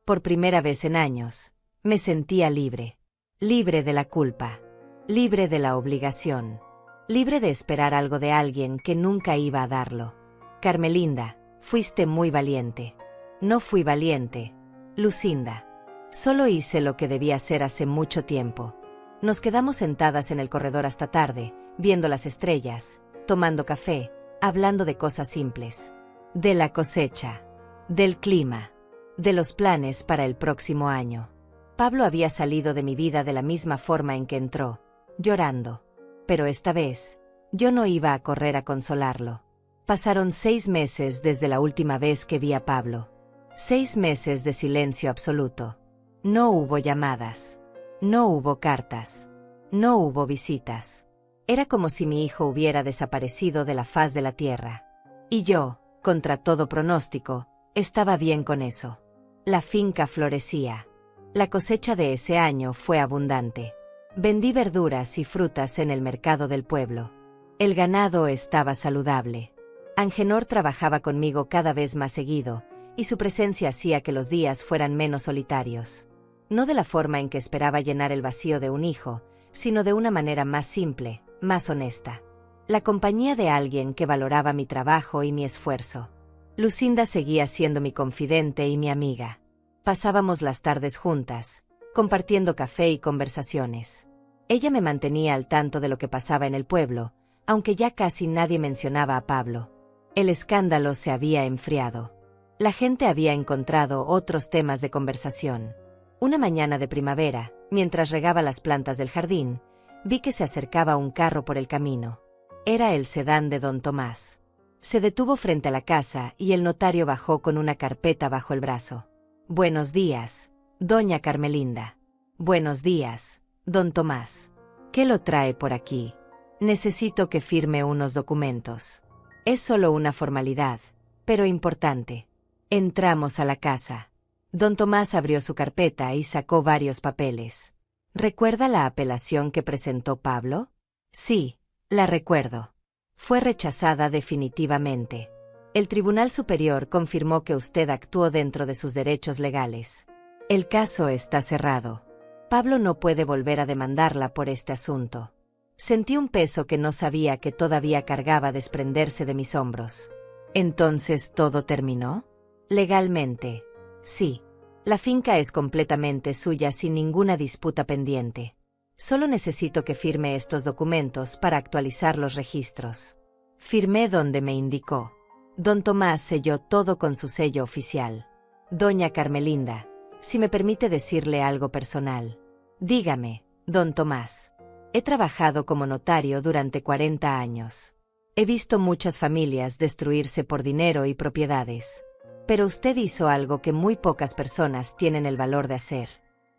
Por primera vez en años, me sentía libre. Libre de la culpa. Libre de la obligación. Libre de esperar algo de alguien que nunca iba a darlo. Carmelinda, fuiste muy valiente. No fui valiente, Lucinda. Solo hice lo que debía hacer hace mucho tiempo. Nos quedamos sentadas en el corredor hasta tarde, viendo las estrellas, tomando café, hablando de cosas simples. De la cosecha. Del clima. De los planes para el próximo año. Pablo había salido de mi vida de la misma forma en que entró, llorando. Pero esta vez, yo no iba a correr a consolarlo. Pasaron 6 meses desde la última vez que vi a Pablo. 6 meses de silencio absoluto. No hubo llamadas. No hubo cartas. No hubo visitas. Era como si mi hijo hubiera desaparecido de la faz de la tierra. Y yo, contra todo pronóstico, estaba bien con eso. La finca florecía. La cosecha de ese año fue abundante. Vendí verduras y frutas en el mercado del pueblo. El ganado estaba saludable. Angenor trabajaba conmigo cada vez más seguido, y su presencia hacía que los días fueran menos solitarios. No de la forma en que esperaba llenar el vacío de un hijo, sino de una manera más simple, más honesta. La compañía de alguien que valoraba mi trabajo y mi esfuerzo. Lucinda seguía siendo mi confidente y mi amiga. Pasábamos las tardes juntas, compartiendo café y conversaciones. Ella me mantenía al tanto de lo que pasaba en el pueblo, aunque ya casi nadie mencionaba a Pablo. El escándalo se había enfriado. La gente había encontrado otros temas de conversación. Una mañana de primavera, mientras regaba las plantas del jardín, vi que se acercaba un carro por el camino. Era el sedán de don Tomás. Se detuvo frente a la casa y el notario bajó con una carpeta bajo el brazo. «Buenos días, doña Carmelinda». «Buenos días, don Tomás. ¿Qué lo trae por aquí?» «Necesito que firme unos documentos. Es solo una formalidad, pero importante». Entramos a la casa. Don Tomás abrió su carpeta y sacó varios papeles. ¿Recuerda la apelación que presentó Pablo? Sí, la recuerdo. Fue rechazada definitivamente. El Tribunal Superior confirmó que usted actuó dentro de sus derechos legales. El caso está cerrado. Pablo no puede volver a demandarla por este asunto. Sentí un peso que no sabía que todavía cargaba desprenderse de mis hombros. ¿Entonces todo terminó? Legalmente, sí. La finca es completamente suya sin ninguna disputa pendiente. Solo necesito que firme estos documentos para actualizar los registros. Firmé donde me indicó. Don Tomás selló todo con su sello oficial. Doña Carmelinda, si me permite decirle algo personal. Dígame, don Tomás. He trabajado como notario durante 40 años. He visto muchas familias destruirse por dinero y propiedades. Pero usted hizo algo que muy pocas personas tienen el valor de hacer.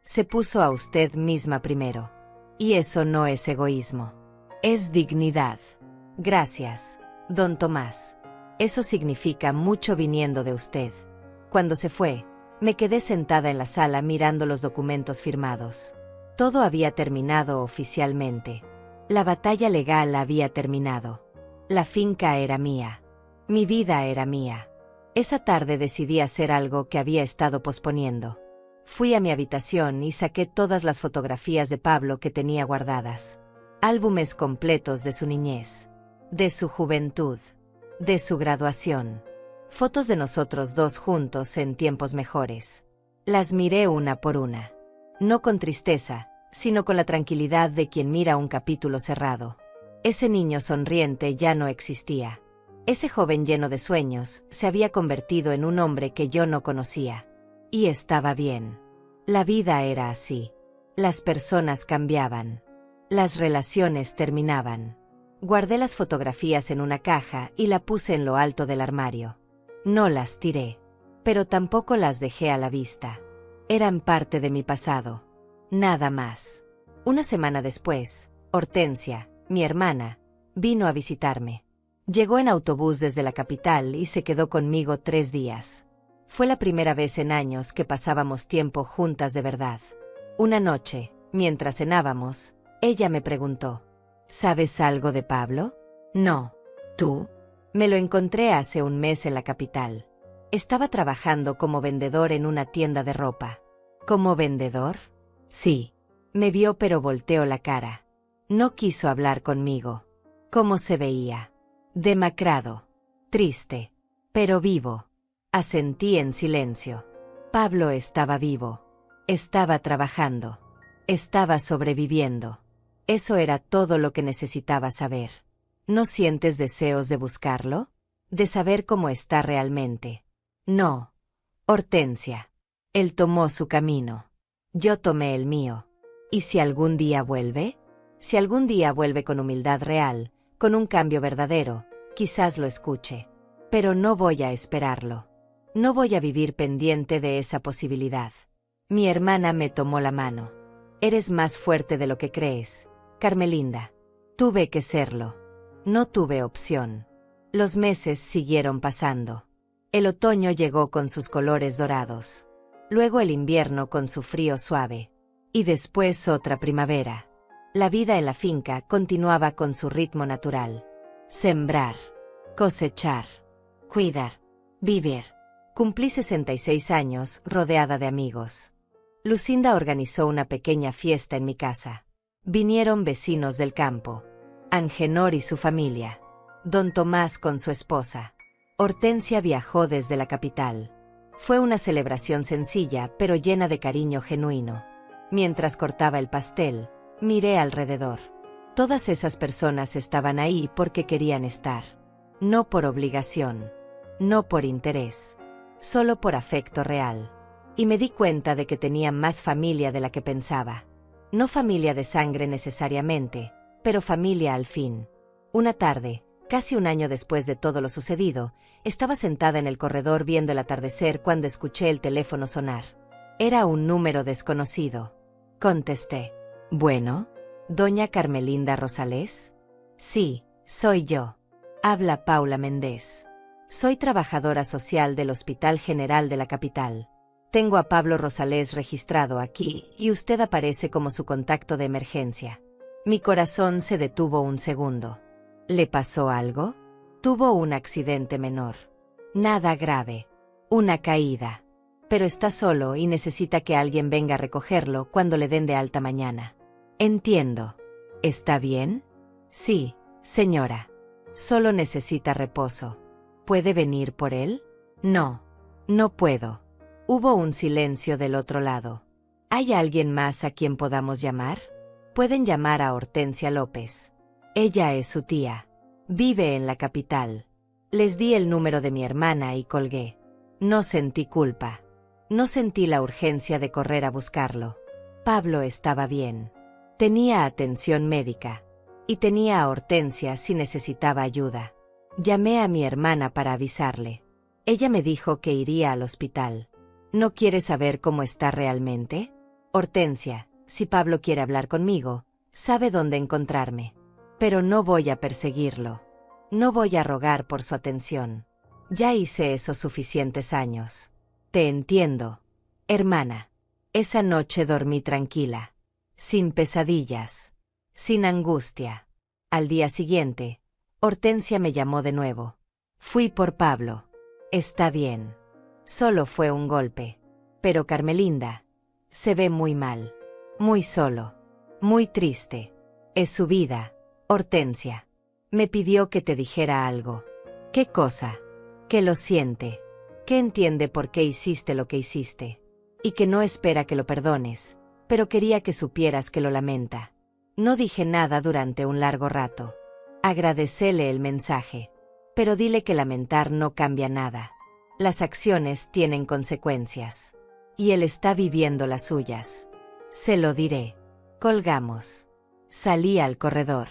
Se puso a usted misma primero. Y eso no es egoísmo. Es dignidad. Gracias, don Tomás. Eso significa mucho viniendo de usted. Cuando se fue, me quedé sentada en la sala mirando los documentos firmados. Todo había terminado oficialmente. La batalla legal había terminado. La finca era mía. Mi vida era mía. Esa tarde decidí hacer algo que había estado posponiendo. Fui a mi habitación y saqué todas las fotografías de Pablo que tenía guardadas. Álbumes completos de su niñez, de su juventud, de su graduación. Fotos de nosotros dos juntos en tiempos mejores. Las miré una por una. No con tristeza, sino con la tranquilidad de quien mira un capítulo cerrado. Ese niño sonriente ya no existía. Ese joven lleno de sueños se había convertido en un hombre que yo no conocía. Y estaba bien. La vida era así. Las personas cambiaban. Las relaciones terminaban. Guardé las fotografías en una caja y la puse en lo alto del armario. No las tiré. Pero tampoco las dejé a la vista. Eran parte de mi pasado. Nada más. Una semana después, Hortensia, mi hermana, vino a visitarme. Llegó en autobús desde la capital y se quedó conmigo 3 días. Fue la primera vez en años que pasábamos tiempo juntas de verdad. Una noche, mientras cenábamos, ella me preguntó, ¿sabes algo de Pablo? No. ¿Tú? Me lo encontré hace un mes en la capital. Estaba trabajando como vendedor en una tienda de ropa. ¿Como vendedor? Sí. Me vio pero volteó la cara. No quiso hablar conmigo. ¿Cómo se veía? Demacrado. Triste. Pero vivo. Asentí en silencio. Pablo estaba vivo. Estaba trabajando. Estaba sobreviviendo. Eso era todo lo que necesitaba saber. ¿No sientes deseos de buscarlo? ¿De saber cómo está realmente? No. Hortensia. Él tomó su camino. Yo tomé el mío. ¿Y si algún día vuelve? Si algún día vuelve con humildad real, con un cambio verdadero, quizás lo escuche. Pero no voy a esperarlo. No voy a vivir pendiente de esa posibilidad. Mi hermana me tomó la mano. Eres más fuerte de lo que crees, Carmelinda. Tuve que serlo. No tuve opción. Los meses siguieron pasando. El otoño llegó con sus colores dorados. Luego el invierno con su frío suave. Y después otra primavera. La vida en la finca continuaba con su ritmo natural. Sembrar, cosechar, cuidar, vivir. Cumplí 66 años rodeada de amigos. Lucinda organizó una pequeña fiesta en mi casa. Vinieron vecinos del campo. Angenor y su familia. Don Tomás con su esposa. Hortensia viajó desde la capital. Fue una celebración sencilla, pero llena de cariño genuino. Mientras cortaba el pastel, miré alrededor. Todas esas personas estaban ahí porque querían estar. No por obligación. No por interés. Solo por afecto real. Y me di cuenta de que tenía más familia de la que pensaba. No familia de sangre necesariamente, pero familia al fin. Una tarde, casi un año después de todo lo sucedido, estaba sentada en el corredor viendo el atardecer cuando escuché el teléfono sonar. Era un número desconocido. Contesté. «Bueno, ¿doña Carmelinda Rosales?» «Sí, soy yo. Habla Paula Méndez. Soy trabajadora social del Hospital General de la capital. Tengo a Pablo Rosales registrado aquí y usted aparece como su contacto de emergencia». Mi corazón se detuvo un segundo. ¿Le pasó algo? Tuvo un accidente menor. Nada grave. Una caída. Pero está solo y necesita que alguien venga a recogerlo cuando le den de alta mañana. Entiendo. ¿Está bien? Sí, señora. Solo necesita reposo. ¿Puede venir por él? No. No puedo. Hubo un silencio del otro lado. ¿Hay alguien más a quien podamos llamar? Pueden llamar a Hortensia López. Ella es su tía. Vive en la capital. Les di el número de mi hermana y colgué. No sentí culpa. No sentí la urgencia de correr a buscarlo. Pablo estaba bien. Tenía atención médica. Y tenía a Hortensia si necesitaba ayuda. Llamé a mi hermana para avisarle. Ella me dijo que iría al hospital. ¿No quiere saber cómo está realmente? Hortensia, si Pablo quiere hablar conmigo, sabe dónde encontrarme. Pero no voy a perseguirlo. No voy a rogar por su atención. Ya hice eso suficientes años. Te entiendo, hermana. Esa noche dormí tranquila. Sin pesadillas. Sin angustia. Al día siguiente, Hortensia me llamó de nuevo. Fui por Pablo. Está bien. Solo fue un golpe. Pero Carmelinda se ve muy mal. Muy solo. Muy triste. Es su vida, Hortensia. Me pidió que te dijera algo. ¿Qué cosa? Que lo siente. Que entiende por qué hiciste lo que hiciste. Y que no espera que lo perdones, pero quería que supieras que lo lamenta. No dije nada durante un largo rato. Agradecele el mensaje. Pero dile que lamentar no cambia nada. Las acciones tienen consecuencias. Y él está viviendo las suyas. Se lo diré. Colgamos. Salí al corredor.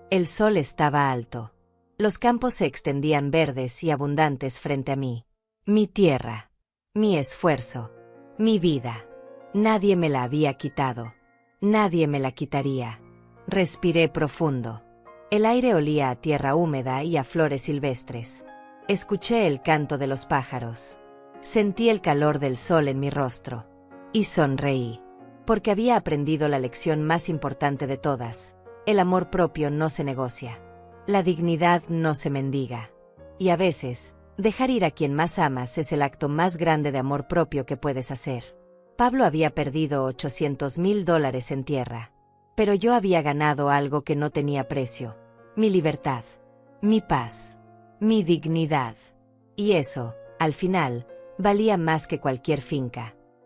El sol estaba alto. Los campos se extendían verdes y abundantes frente a mí. Mi tierra. Mi esfuerzo. Mi vida. Nadie me la había quitado. Nadie me la quitaría. Respiré profundo. El aire olía a tierra húmeda y a flores silvestres. Escuché el canto de los pájaros. Sentí el calor del sol en mi rostro. Y sonreí. Porque había aprendido la lección más importante de todas. El amor propio no se negocia. La dignidad no se mendiga. Y a veces, dejar ir a quien más amas es el acto más grande de amor propio que puedes hacer. Pablo había perdido $800,000 en tierra. Pero yo había ganado algo que no tenía precio. Mi libertad. Mi paz. Mi dignidad. Y eso, al final, valía más que cualquier finca.